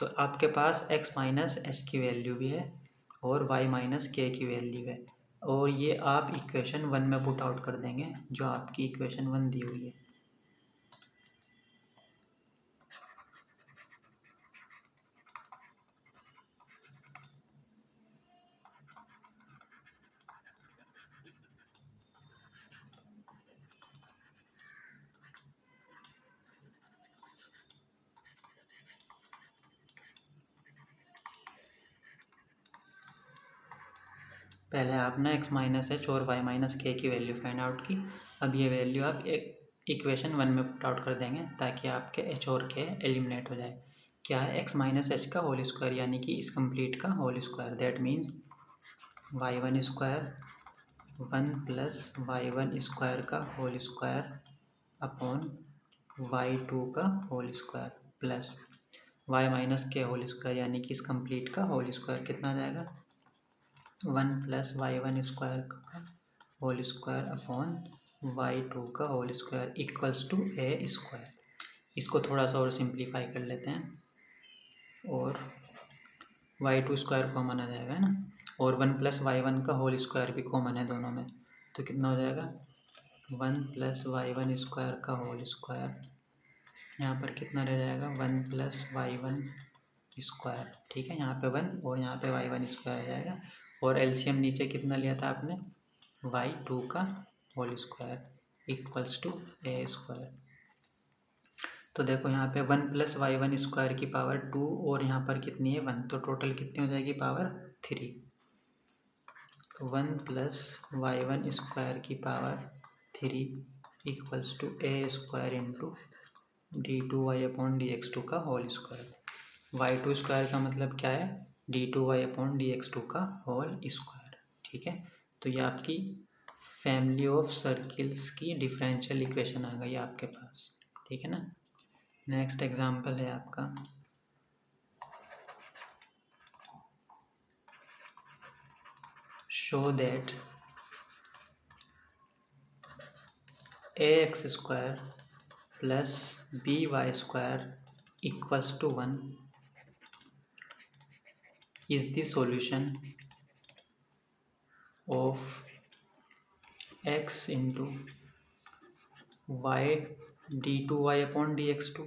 तो आपके पास x माइनस एच की वैल्यू भी है और y माइनस के की वैल्यू है, और ये आप इक्वेशन 1 में पुट आउट कर देंगे जो आपकी इक्वेशन 1 दी हुई है। पहले आपने x माइनस एच और y माइनस के की वैल्यू फाइंड आउट की। अब ये वैल्यू आप इक्वेशन 1 में पुट आउट कर देंगे ताकि आपके h और k एलिमिनेट हो जाए। क्या है x माइनस एच का होल स्क्वायर यानी कि इस कंप्लीट का whole square, that means y1 square 1 plus y1 square का होल स्क्वायर अपॉन y2 का whole square plus y minus k whole square यानी कि इस कंप्लीट का होल स्क्वायर कितना आ जाएगा 1 प्लस y1 स्क्वायर का होल स्क्वायर अपॉन y2 का whole square equals to A square. इसको थोड़ा सा और सिंप्लीफाई कर लेते हैं और y2 स्क्वायर कॉमन आ जाएगा है ना, और 1 प्लस y1 का होल स्क्वायर भी कॉमन है दोनों में, तो कितना हो जाएगा 1 प्लस y1 स्क्वायर का होल स्क्वायर, यहाँ पर कितना रह जाएगा 1 प्लस y1 स्क्वायर। ठीक है, यहाँ पे 1 और यहाँ पे y1 स्क्वायर आ जाएगा, और एलसीएम नीचे कितना लिया था आपने y2 का whole square equals to A square. तो देखो यहाँ पे 1 प्लस y1 स्क्वायर की पावर 2 और यहाँ पर कितनी है 1, तो टोटल कितनी हो जाएगी पावर 3। तो 1 प्लस y1 स्क्वायर की power 3 equals to A square into d2y upon dx2 का होल स्क्वायर। y2 स्क्वायर का मतलब क्या है d2y अपॉन dx2 का होल स्क्वायर। ठीक है, तो ये आपकी फैमिली ऑफ सर्किल्स की डिफरेंशियल इक्वेशन आ गई आपके पास। ठीक है ना। नेक्स्ट एग्जांपल है आपका शो दैट ax स्क्वायर plus by square equals to 1 is the solution of x into y d2y upon dx2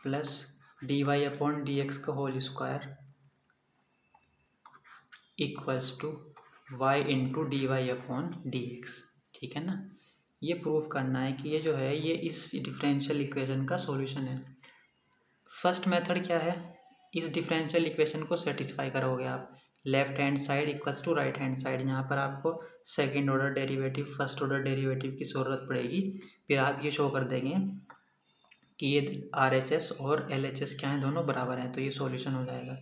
plus dy upon dx का whole square equals to y into D Y upon D X. ठीक है ना, ये proof करना है कि ये जो है ये इस डिफरेंशियल इक्वेशन का सॉल्यूशन है। फर्स्ट मेथड क्या है, इस डिफरेंशियल इक्वेशन को सेटिस्फाई करोगे आप, left hand side equals to right hand side, यहाँ पर आपको second order derivative first order derivative की ज़रूरत पड़ेगी। फिर आप ये शो कर देंगे कि ये RHS और LHS क्या हैं, दोनों बराबर हैं, तो ये सॉल्यूशन हो जाएगा।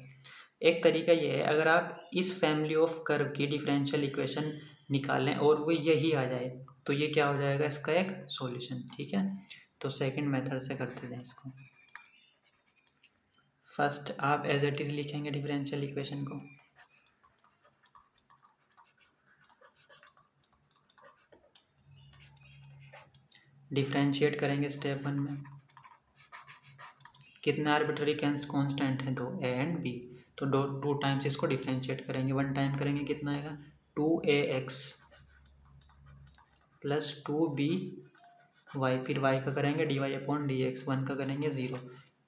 एक तरीका ये है, अगर आप इस फैमिली ऑफ कर्व की डिफरेंशियल इक्वेशन निकालें और वो यही आ जाए तो ये क्या हो जाएगा इसका एक सॉल्यूशन। ठीक है, तो सेकंड मेथड से करते हैं इसको। फर्स्ट आप एज इट इज़ लिखेंगे डिफरेंशियल इक्वेशन को, डिफरेंशिएट करेंगे स्टेप 1 में। कितने आर्बिट्ररी कांस्टेंट हैं, 2 a एंड b, तो 2 टाइम्स इसको डिफरेंशिएट करेंगे। 1 टाइम करेंगे कितना आएगा 2ax प्लस 2b y, फिर y का करेंगे dy अपॉन डी एक्स, 1 का करेंगे 0।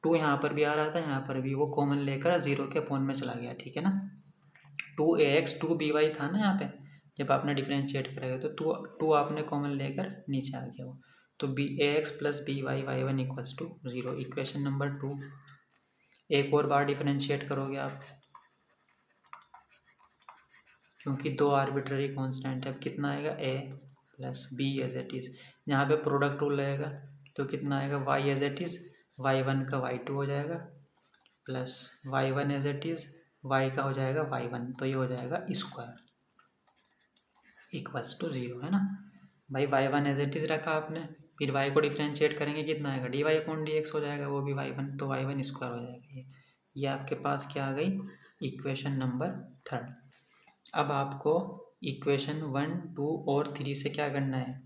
2 यहाँ पर भी आ रहा था, यहाँ पर भी वो कॉमन लेकर 0 के अपॉन में चला गया। ठीक है ना, 2ax 2by था ना यहाँ पे, जब आपने डिफरेंशिएट करेगा तो 2 आपने कॉमन लेकर नीचे आ गया वो, तो ax plus by y1 equals to 0। Equation number 2 एक और बार डिफरेंशिएट करोगे आप, क्योंकि 2 आर्बिट्ररी कांस्टेंट है। अब कितना आएगा a plus b as it is, यहाँ पे प्रोडक्ट रूल रहेगा तो कितना आएगा y as it is y1 का y2 हो जाएगा plus y1 as it is y का हो जाएगा y1, तो ये हो जाएगा स्क्वायर इक्वल्स टू 0। है ना भाई, y1 एज इट इज़ रखा आपने, फिर y को डिफरेंशिएट करेंगे कितना आएगा dy अपॉन डी एक्स हो जाएगा, वो भी y1, तो y1 स्क्वायर हो जाएगा। ये आपके पास क्या आ गई इक्वेशन नंबर 3। अब आपको इक्वेशन 1, 2 और 3 से क्या करना है,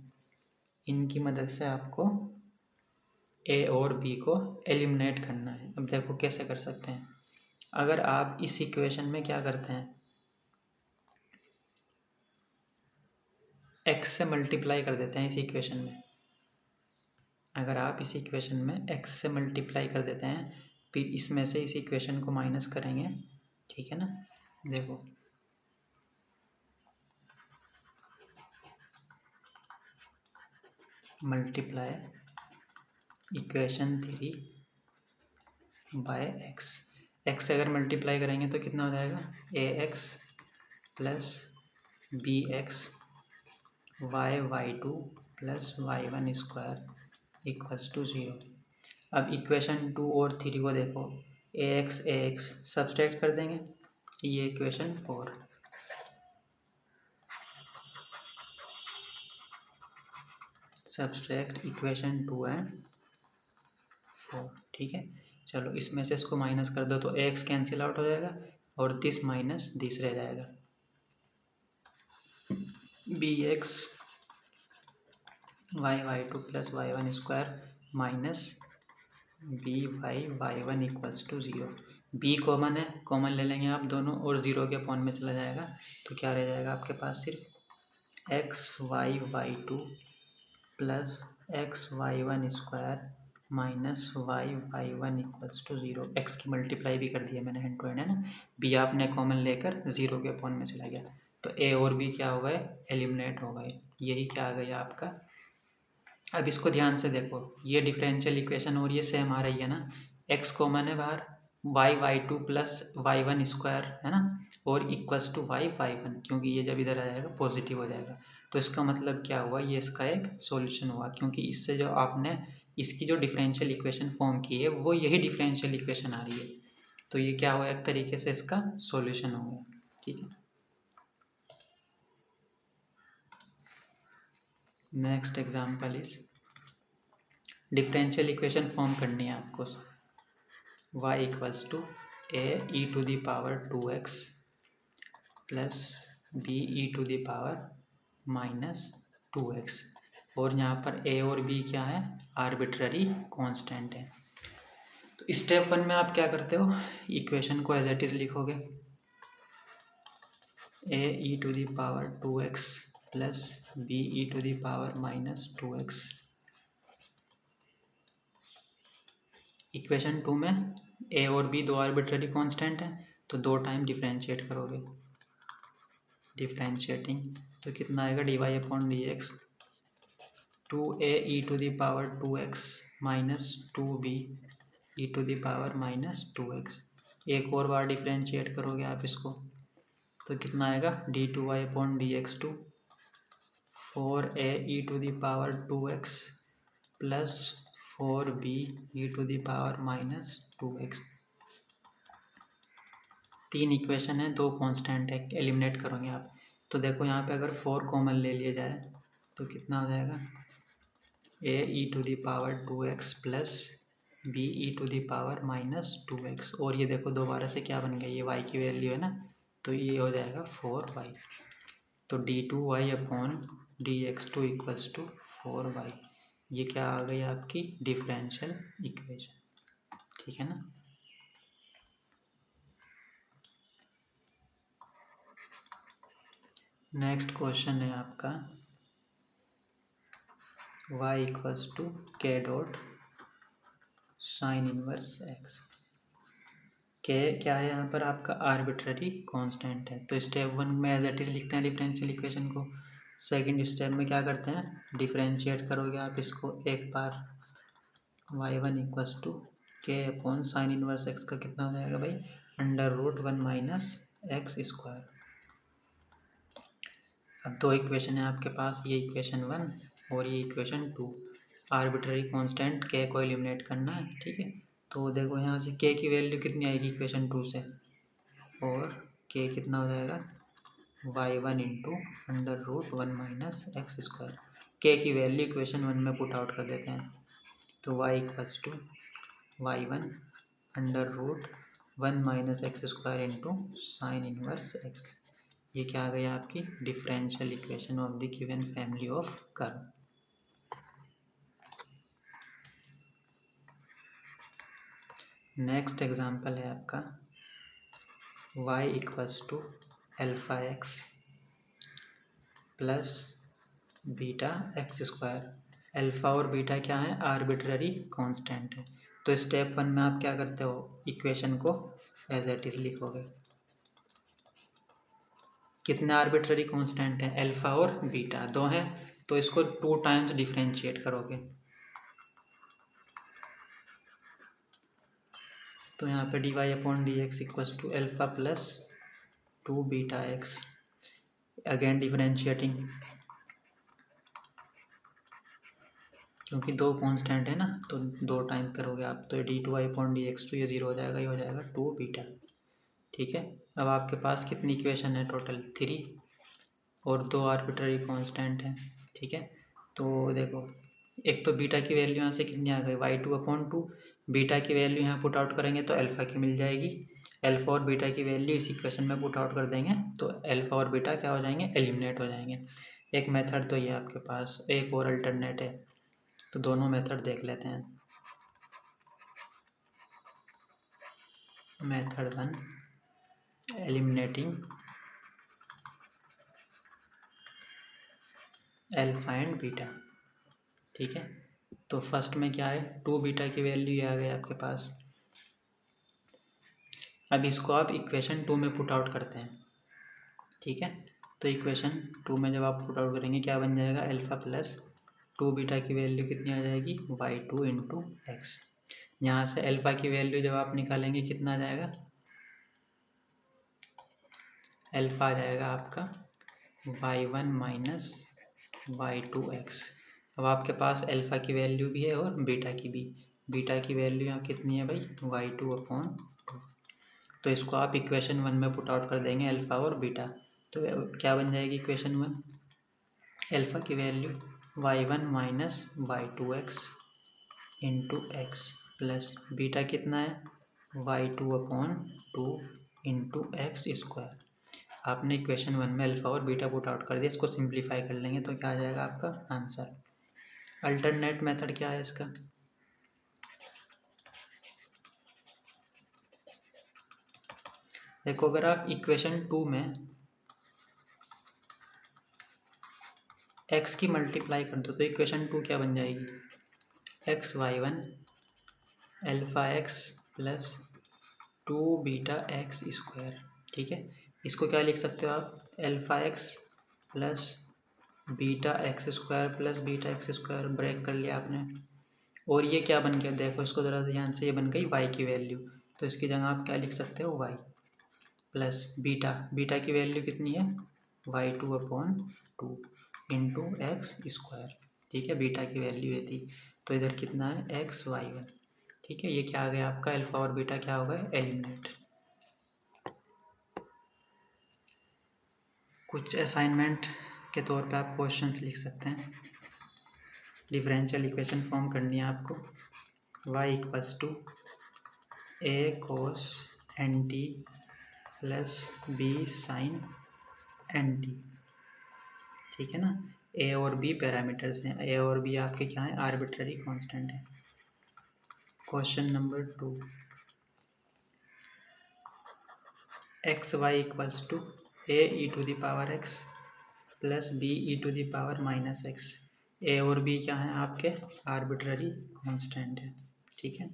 इनकी मदद से आपको ए और बी को एलिमिनेट करना है। अब देखो कैसे कर सकते हैं। अगर आप इस इक्वेशन में क्या करते हैं, x से मल्टीप्लाई कर देते हैं इस इक्वेशन में। अगर आप इस इक्वेशन में x से मल्टीप्लाई कर देते हैं, फिर इसमें से इस इक्वेशन को माइनस करेंगे, ठीक है ना। देखो multiply equation 3 by x। x से अगर मल्टीप्लाई करेंगे तो कितना हो जाएगा, ax plus B X y2 plus y1 square equals to 0। अब इक्वेशन 2 और 3 को देखो, ax सब्सट्रैक्ट कर देंगे, ये इक्वेशन 4। सब्सट्रैक्ट इक्वेशन 2 एंड 4, ठीक है। चलो इसमें से इसको माइनस कर दो तो ax कैंसिल आउट हो जाएगा और दिस माइनस दिस रह जाएगा। bx y2 plus y1 square minus y1 equals to 0। b common है, कॉमन ले लेंगे आप दोनों और 0 के अपॉन में चला जाएगा, तो क्या रह जाएगा आपके पास, सिर्फ y2 plus y1 square minus y1 equals to 0। x की मल्टीप्लाई भी कर दिया मैंने हैंड टू हैंड, है ना। b आपने कॉमन लेकर 0 के अपॉन में चला गया, तो a और b क्या हो गए, एलिमिनेट हो गए। यही क्या आ गया आपका। अब इसको ध्यान से देखो, ये डिफरेंशियल इक्वेशन और ये सेम आ रही है ना, x कॉमन है बाहर, y2 प्लस y1 स्क्वायर, है ना, और इक्वल्स टू y1, क्योंकि ये जब इधर आ जाएगा पॉजिटिव हो जाएगा। तो इसका मतलब क्या हुआ, ये इसका एक सॉल्यूशन हुआ, क्योंकि इससे जो आपने इसकी जो डिफरेंशियल इक्वेशन फॉर्म की है वो यही डिफरेंशियल इक्वेशन आ रही है, तो ये क्या हुआ, एक तरीके से इसका सॉल्यूशन हो गया, ठीक है। Next example is, differential equation form करनी है आपको। y equals to a e to the power 2x plus b e to the power minus 2x, और यहाँ पर a और b क्या है, आर्बिट्ररी कांस्टेंट है। तो स्टेप 1 में आप क्या करते हो, इक्वेशन को एज इट इज लिखोगे, a e to the power 2x plus b e to the power minus 2x। Equation 2 में a और b दो आर्बिट्ररी कांस्टेंट हैं, तो 2 टाइम डिफ्रेंशिएट करोगे, डिफ्रेंशिएटिंग तो कितना आएगा, dy upon D X 2a e to the power 2x minus 2b e to the power minus 2x। एक और बार डिफ्रेंशिएट करोगे आप इसको, तो कितना आएगा, d2y upon D X 4a e to the power 2x plus 4b e to the power minus 2x। 3 equation है, 2 कांस्टेंट है, एलिमिनेट करोगे आप। तो देखो यहाँ पे अगर 4 कॉमन ले लिया जाए तो कितना हो जाएगा, a e to the power 2x plus b e to the power minus 2x, और ये देखो दोबारा से क्या बन गया, ये y की वैल्यू है ना, तो ये हो जाएगा 4y। तो d2y upon dx2 equals to 4y। ये क्या आ गई आपकी डिफरेंशियल इक्वेशन, ठीक है ना। नेक्स्ट क्वेश्चन है आपका y इक्वल्स टू के डॉट साइन इनवर्स x। के क्या है यहाँ पर आपका, आर्बिट्ररी कांस्टेंट है। तो स्टेप 1 में एज इट इज लिखते हैं डिफरेंशियल इक्वेशन को। सेकंड स्टेप में क्या करते हैं, डिफरेंशिएट करोगे आप इसको एक बार, y1 इक्वल्स टू के अपॉन साइन इनवर्स x का कितना हो जाएगा भाई, √1 माइनस एक्स स्क्वायर। अब 2 इक्वेशन है आपके पास, ये इक्वेशन 1 और ये इक्वेशन 2। आर्बिट्ररी कांस्टेंट के को एलिमिनेट करना है, ठीक है। तो देखो यहाँ से के की वैल्यू कितनी आएगी इक्वेशन 2 से, और के कितना हो जाएगा, y1 into √1 minus x square. के की वैल्यू इक्वेशन 1 में पुट आउट कर देते हैं, तो y equals to y1 √1 minus x square into sine inverse x। ये क्या आ गया आपकी differential equation of the given family of curve. Next example है आपका y equals to alpha X plus beta X square. Alpha और beta क्या है? आर्बिट्ररी कांस्टेंट है। तो स्टेप 1 में आप क्या करते हो? इक्वेशन को एज इट इज़ लिखोगे। कितने आर्बिट्ररी कांस्टेंट हैं? अल्फ़ा और बीटा, दो हैं, तो इसको 2 टाइम्स डिफ्रेंशिएट करोगे। तो यहाँ पे dy upon D x equals to alpha plus 2 beta X, again differentiating, क्योंकि दो कांस्टेंट है ना, तो 2 टाइम करोगे आप, तो D two Y upon D x two ये 0 हो जाएगा, ये हो जाएगा 2 बीटा। ठीक है, अब आपके पास कितनी इक्वेशन है? टोटल 3 और 2 आर्बिट्ररी कांस्टेंट हैं। ठीक है, तो देखो, एक तो बीटा की वैल्यू यहाँ से कितनी आ गई? y2/2। बीटा की वैल्यू यहाँ पुट आउट करेंगे तो अल्फ़ा की मिल जाएगी। अल्फ़ा और बीटा की वैल्यू इस इक्वेशन में पुट आउट कर देंगे तो अल्फ़ा और बीटा क्या हो जाएंगे? एलिमिनेट हो जाएंगे। एक मेथड तो ये आपके पास, एक और अल्टरनेट है, तो दोनों मेथड देख लेते हैं। Method 1, eliminating alpha and beta. ठीक है, तो फर्स्ट में क्या है? 2 बीटा की वैल्यू आ गई आपके पास। अब इसको आप इक्वेशन 2 में पुट आउट करते हैं। ठीक है, तो इक्वेशन 2 में जब आप पुट आउट करेंगे क्या बन जाएगा? अल्फ़ा प्लस 2 बीटा की वैल्यू कितनी आ जाएगी? y2 into x. यहाँ से अल्फ़ा की वैल्यू जब आप निकालेंगे कितना आ जाएगा? अल्फ़ा आ जाएगा आपका y1 माइनस y2 एक्स। अब आपके पास अल्फ़ा की वैल्यू भी है और बीटा की भी। बीटा की वैल्यू यहाँ कितनी है भाई? y2/2। तो इसको आप इक्वेशन 1 में पुट आउट कर देंगे, अल्फ़ा और बीटा। तो क्या बन जाएगी इक्वेशन 1? अल्फ़ा की value y1 minus y2 x into x plus beta कितना है? y2/2 into x square. आपने इक्वेशन 1 में अल्फ़ा और बीटा पुट आउट कर दिया, इसको सिंप्लीफाई कर लेंगे तो क्या आ जाएगा आपका आंसर। अल्टरनेट मेथड क्या है इसका? देखो, अगर आप इक्वेशन 2 में x की मल्टीप्लाई कर दो तो इक्वेशन 2 क्या बन जाएगी? xy1 alpha X plus 2 beta X square. ठीक है, इसको क्या लिख सकते हो आप? Alpha X plus beta X square plus beta X square, break कर लिया आपने। और ये क्या बन गया? देखो इसको ज़रा ध्यान से, ये बन गई y की वैल्यू, तो इसकी जगह आप क्या लिख सकते हो? y प्लस बीटा, बीटा की वैल्यू कितनी है? y2/2 into x square. ठीक है, बीटा की वैल्यू ये थी, तो इधर कितना है? xy1। ठीक है, ये क्या आ गया आपका? अल्फ़ा और बीटा क्या हो गए? एलिमिनेट। कुछ असाइनमेंट के तौर पे आप क्वेश्चंस लिख सकते हैं। डिफरेंशियल इक्वेशन फॉर्म करनी है आपको। y equals to a cos nt plus b sin nt। ठीक है ना, a और b पैरामीटर्स हैं, a और b आपके क्या हैं? आर्बिट्ररी कांस्टेंट है। Question number 2, X Y equals to a e to the power x plus b e to the power minus x। a और b क्या हैं आपके? आर्बिट्ररी कांस्टेंट है। ठीक है,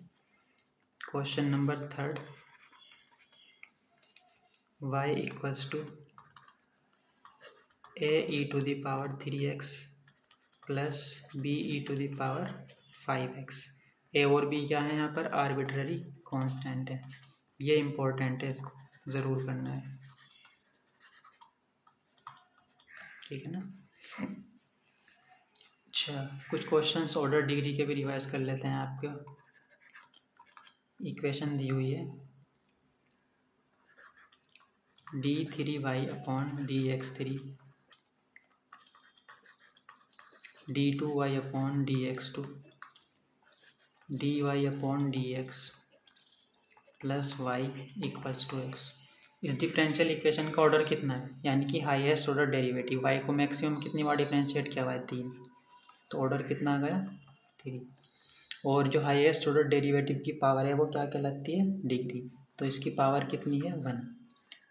question number 3, y equals to a e to the power 3x plus b e to the power 5x। a और b क्या है यहाँ पर? आर्बिट्ररी कांस्टेंट है। ये इम्पोर्टेंट है, इसको ज़रूर करना है। ठीक है ना। अच्छा, कुछ क्वेश्चंस ऑर्डर डिग्री के भी रिवाइज कर लेते हैं। आपको इक्वेशन दी हुई है d3y upon dx3 d2y upon dx2 dy upon dx plus Y equals to X. इस डिफरेंशियल इक्वेशन का ऑर्डर कितना है? यानी कि हाईएस्ट ऑर्डर डेरिवेटिव y को मैक्सिमम कितनी बार डिफरेंशिएट किया हुआ है? 3, तो ऑर्डर कितना आ गया? 3। और जो हाईएस्ट ऑर्डर डेरिवेटिव की पावर है वो क्या कहलाती है, डिग्री। तो इसकी पावर कितनी है, 1।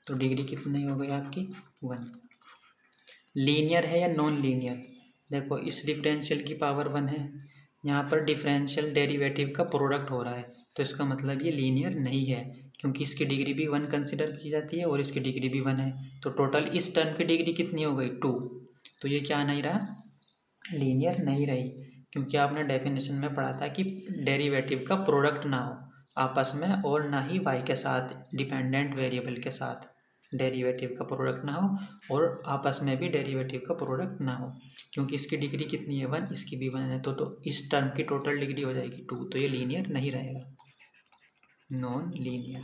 तो डिग्री कितनी हो गई आपकी, 1। लीनियर है या नॉन लीनियर, देखो इस डिफरेंशियल की पावर 1 है, यहाँ पर डिफरेंशियल डेरिवेटिव का प्रोडक्ट हो रहा है, तो इसका मतलब ये लीनियर नहीं है, क्योंकि इसकी डिग्री भी 1 कंसिडर की जाती है और इसकी डिग्री भी 1 है। तो टोटल इस टर्म की डिग्री कितनी हो गई, 2। तो ये क्या नहीं रहा, लीनियर नहीं रही, क्योंकि आपने डेफिनेशन में पढ़ा था कि डेरिवेटिव का प्रोडक्ट ना हो आपस में, और ना ही y के साथ डिपेंडेंट वेरिएबल के साथ डेरिवेटिव का प्रोडक्ट ना हो, और आपस में भी डेरिवेटिव का प्रोडक्ट ना हो, क्योंकि इसकी डिग्री कितनी है, 1, इसकी भी 1 है, तो इस टर्म की टोटल डिग्री हो जाएगी 2। तो ये लीनियर नहीं रहेगा, नॉन लीनियर।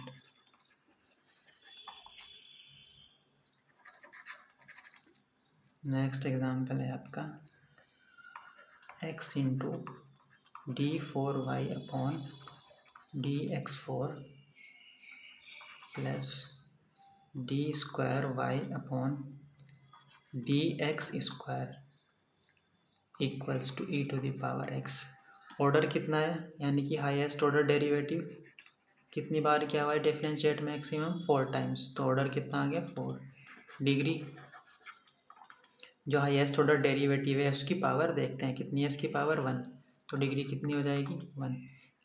नेक्स्ट एग्जाम्पल है आपका x into d4y upon dx4 plus D square Y upon D X square equals to E to the power X. Order कितना है, यानी कि हाईएस्ट ऑर्डर डेरिवेटिव कितनी बार क्या हुआ है डिफरेंशिएट मैक्सिमम, 4 टाइम्स, तो ऑर्डर कितना आ गया, 4। डिग्री जो हाईएस्ट ऑर्डर डेरिवेटिव है उसकी पावर देखते हैं कितनी है, इसकी पावर 1, तो डिग्री कितनी हो जाएगी, 1।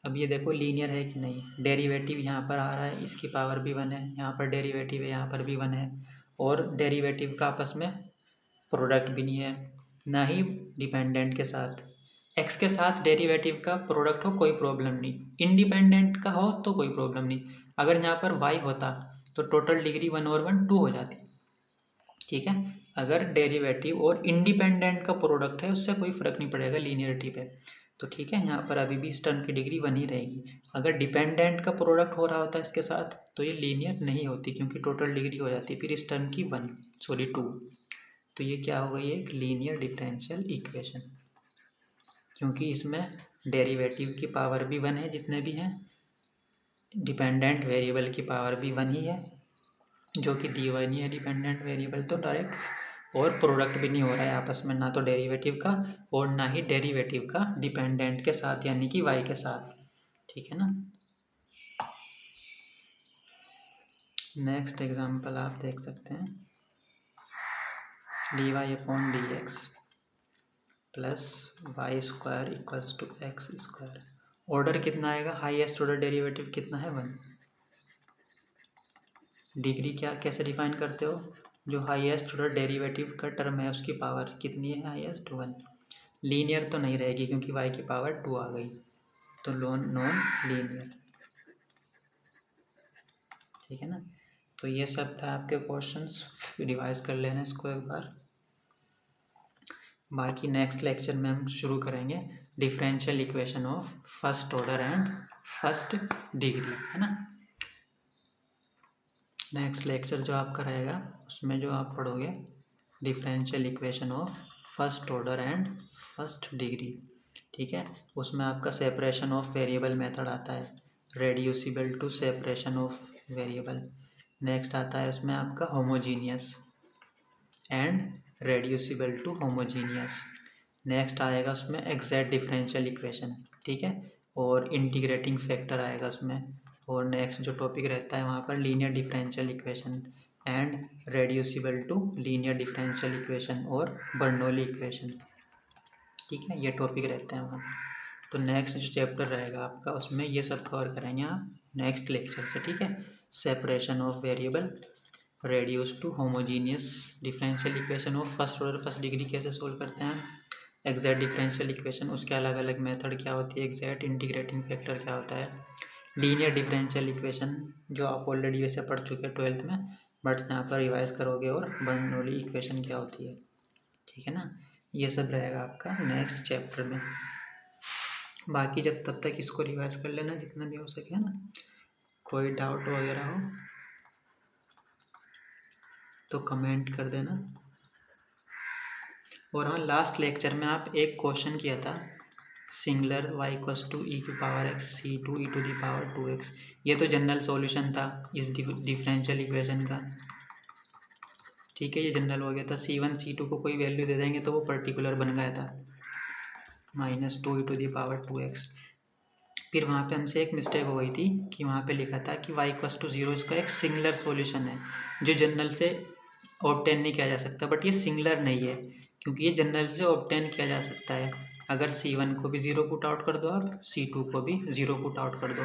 अब ये देखो लीनियर है कि नहीं, डेरिवेटिव यहाँ पर आ रहा है, इसकी पावर भी 1 है, यहाँ पर डेरिवेटिव है, यहाँ पर भी 1 है, और डेरिवेटिव का आपस में प्रोडक्ट भी नहीं है, ना ही डिपेंडेंट के साथ। एक्स के साथ डेरिवेटिव का प्रोडक्ट हो कोई प्रॉब्लम नहीं, इंडिपेंडेंट का हो तो कोई प्रॉब्लम नहीं। अगर यहाँ पर वाई होता तो टोटल डिग्री 1 और 1 2 हो जाती, ठीक है। अगर डेरिवेटिव और इंडिपेंडेंट का प्रोडक्ट है उससे कोई फ़र्क नहीं पड़ेगा लीनियरिटी पे, तो ठीक है, यहाँ पर अभी भी इस टर्म की डिग्री 1 ही रहेगी। अगर डिपेंडेंट का प्रोडक्ट हो रहा होता है इसके साथ तो ये लीनियर नहीं होती, क्योंकि टोटल डिग्री हो जाती फिर इस टर्म की 2। तो ये क्या हो गई, एक लीनियर डिफरेंशियल इक्वेशन, क्योंकि इसमें डेरिवेटिव की पावर भी 1 है जितने भी हैं, डिपेंडेंट वेरिएबल की पावर भी 1 ही है, जो कि दी हुई नहीं है डिपेंडेंट वेरिएबल तो डायरेक्ट, और प्रोडक्ट भी नहीं हो रहा है आपस में, ना तो डेरिवेटिव का और ना ही डेरिवेटिव का डिपेंडेंट के साथ यानी कि y के साथ, ठीक है ना। नेक्स्ट एग्जांपल आप देख सकते हैं dy upon D x plus Y square equals to X square. Order कितना आएगा, हाईएस्ट ऑर्डर डेरिवेटिव कितना है, 1। डिग्री क्या कैसे डिफाइन करते हो, जो हाईएस्ट ऑर्डर डेरिवेटिव का टर्म है उसकी पावर कितनी है, हाईएस्ट 1। लीनियर तो नहीं रहेगी क्योंकि y की पावर 2 आ गई, तो नॉन लीनियर, ठीक है ना। तो ये सब था आपके क्वेश्चंस, रिवाइज कर लेना इसको एक बार। बाकी नेक्स्ट लेक्चर में हम शुरू करेंगे differential equation of first order and first degree, है ना। नेक्स्ट लेक्चर जो आपका रहेगा उसमें जो आप पढ़ोगे differential equation of first order and first degree, ठीक है। उसमें आपका सेपरेशन ऑफ वेरिएबल मेथड आता है, reducible to separation of variable. Next आता है उसमें आपका homogeneous and reducible to homogeneous. Next आएगा उसमें एग्जैक्ट डिफरेंशियल इक्वेशन, ठीक है, और इंटीग्रेटिंग फैक्टर आएगा उसमें। और नेक्स्ट जो टॉपिक रहता है वहाँ पर linear differential equation and reducible to linear differential equation और बर्नौली इक्वेशन, ठीक है, ये टॉपिक रहते हैं वहाँ। तो नेक्स्ट जो चैप्टर रहेगा आपका उसमें ये सब कवर करेंगे आप नेक्स्ट लेक्चर से, ठीक है। Separation of variable, reduce to homogeneous differential equation of first order first degree कैसे सोल्व करते हैं, एग्जैक्ट डिफरेंशियल इक्वेशन उसके अलग अलग मेथड क्या होती है, एग्जैक्ट इंटीग्रेटिंग फैक्टर क्या होता है, लीनियर डिफरेंशियल इक्वेशन जो आप ऑलरेडी वैसे पढ़ चुके हैं 12th में, बट यहाँ पर रिवाइज करोगे, और बर्नौली इक्वेशन क्या होती है, ठीक है ना। ये सब रहेगा आपका नेक्स्ट चैप्टर में। बाकी जब तब तक इसको रिवाइज कर लेना जितना भी हो सके, है ना। कोई डाउट वगैरह हो तो कमेंट कर देना। और हाँ, लास्ट लेक्चर में आप एक क्वेश्चन किया था, singular y equals to E की power x C two E to the power 2x, ये तो जनरल सॉल्यूशन था इस डिफरेंशियल इक्वेशन का, ठीक है, ये जनरल हो गया था। C1 C2 को कोई वैल्यू दे देंगे तो वो पर्टिकुलर बन गया था -2 ई टू दी पावर 2x। फिर वहाँ पे हमसे एक मिस्टेक हो गई थी कि वहाँ पे लिखा था कि y=0 इसका एक सिंगुलर सॉल्यूशन है जो जनरल से ऑब्टेन नहीं किया जा सकता, बट ये सिंगुलर नहीं है क्योंकि ये जनरल से ऑब्टेन किया जा सकता है। अगर C1 को भी 0 पुट आउट कर दो, आप C2 को भी 0 पुट आउट कर दो,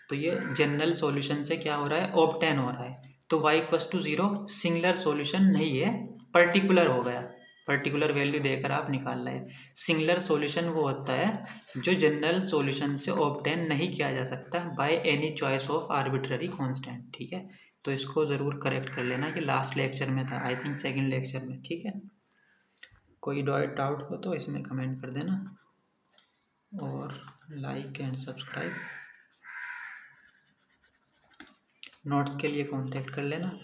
तो ये जनरल सॉल्यूशन से क्या हो रहा है, ऑब्टेन हो रहा है। तो y=0 सिंगुलर सॉल्यूशन नहीं है, पर्टिकुलर हो गया, पर्टिकुलर वैल्यू देकर आप निकाल रहे हैं। सिंगुलर सॉल्यूशन वो होता है जो जनरल सॉल्यूशन से ऑब्टेन नहीं किया जा सकता by any choice of arbitrary constant. ठीक है, तो इसको ज़रूर करेक्ट कर लेना कि लास्ट लेक्चर में था, आई थिंक सेकंड लेक्चर में। ठीक है, कोई डाउट हो तो इसमें कमेंट कर देना और लाइक एंड सब्सक्राइब। नोट्स के लिए कांटेक्ट कर लेना।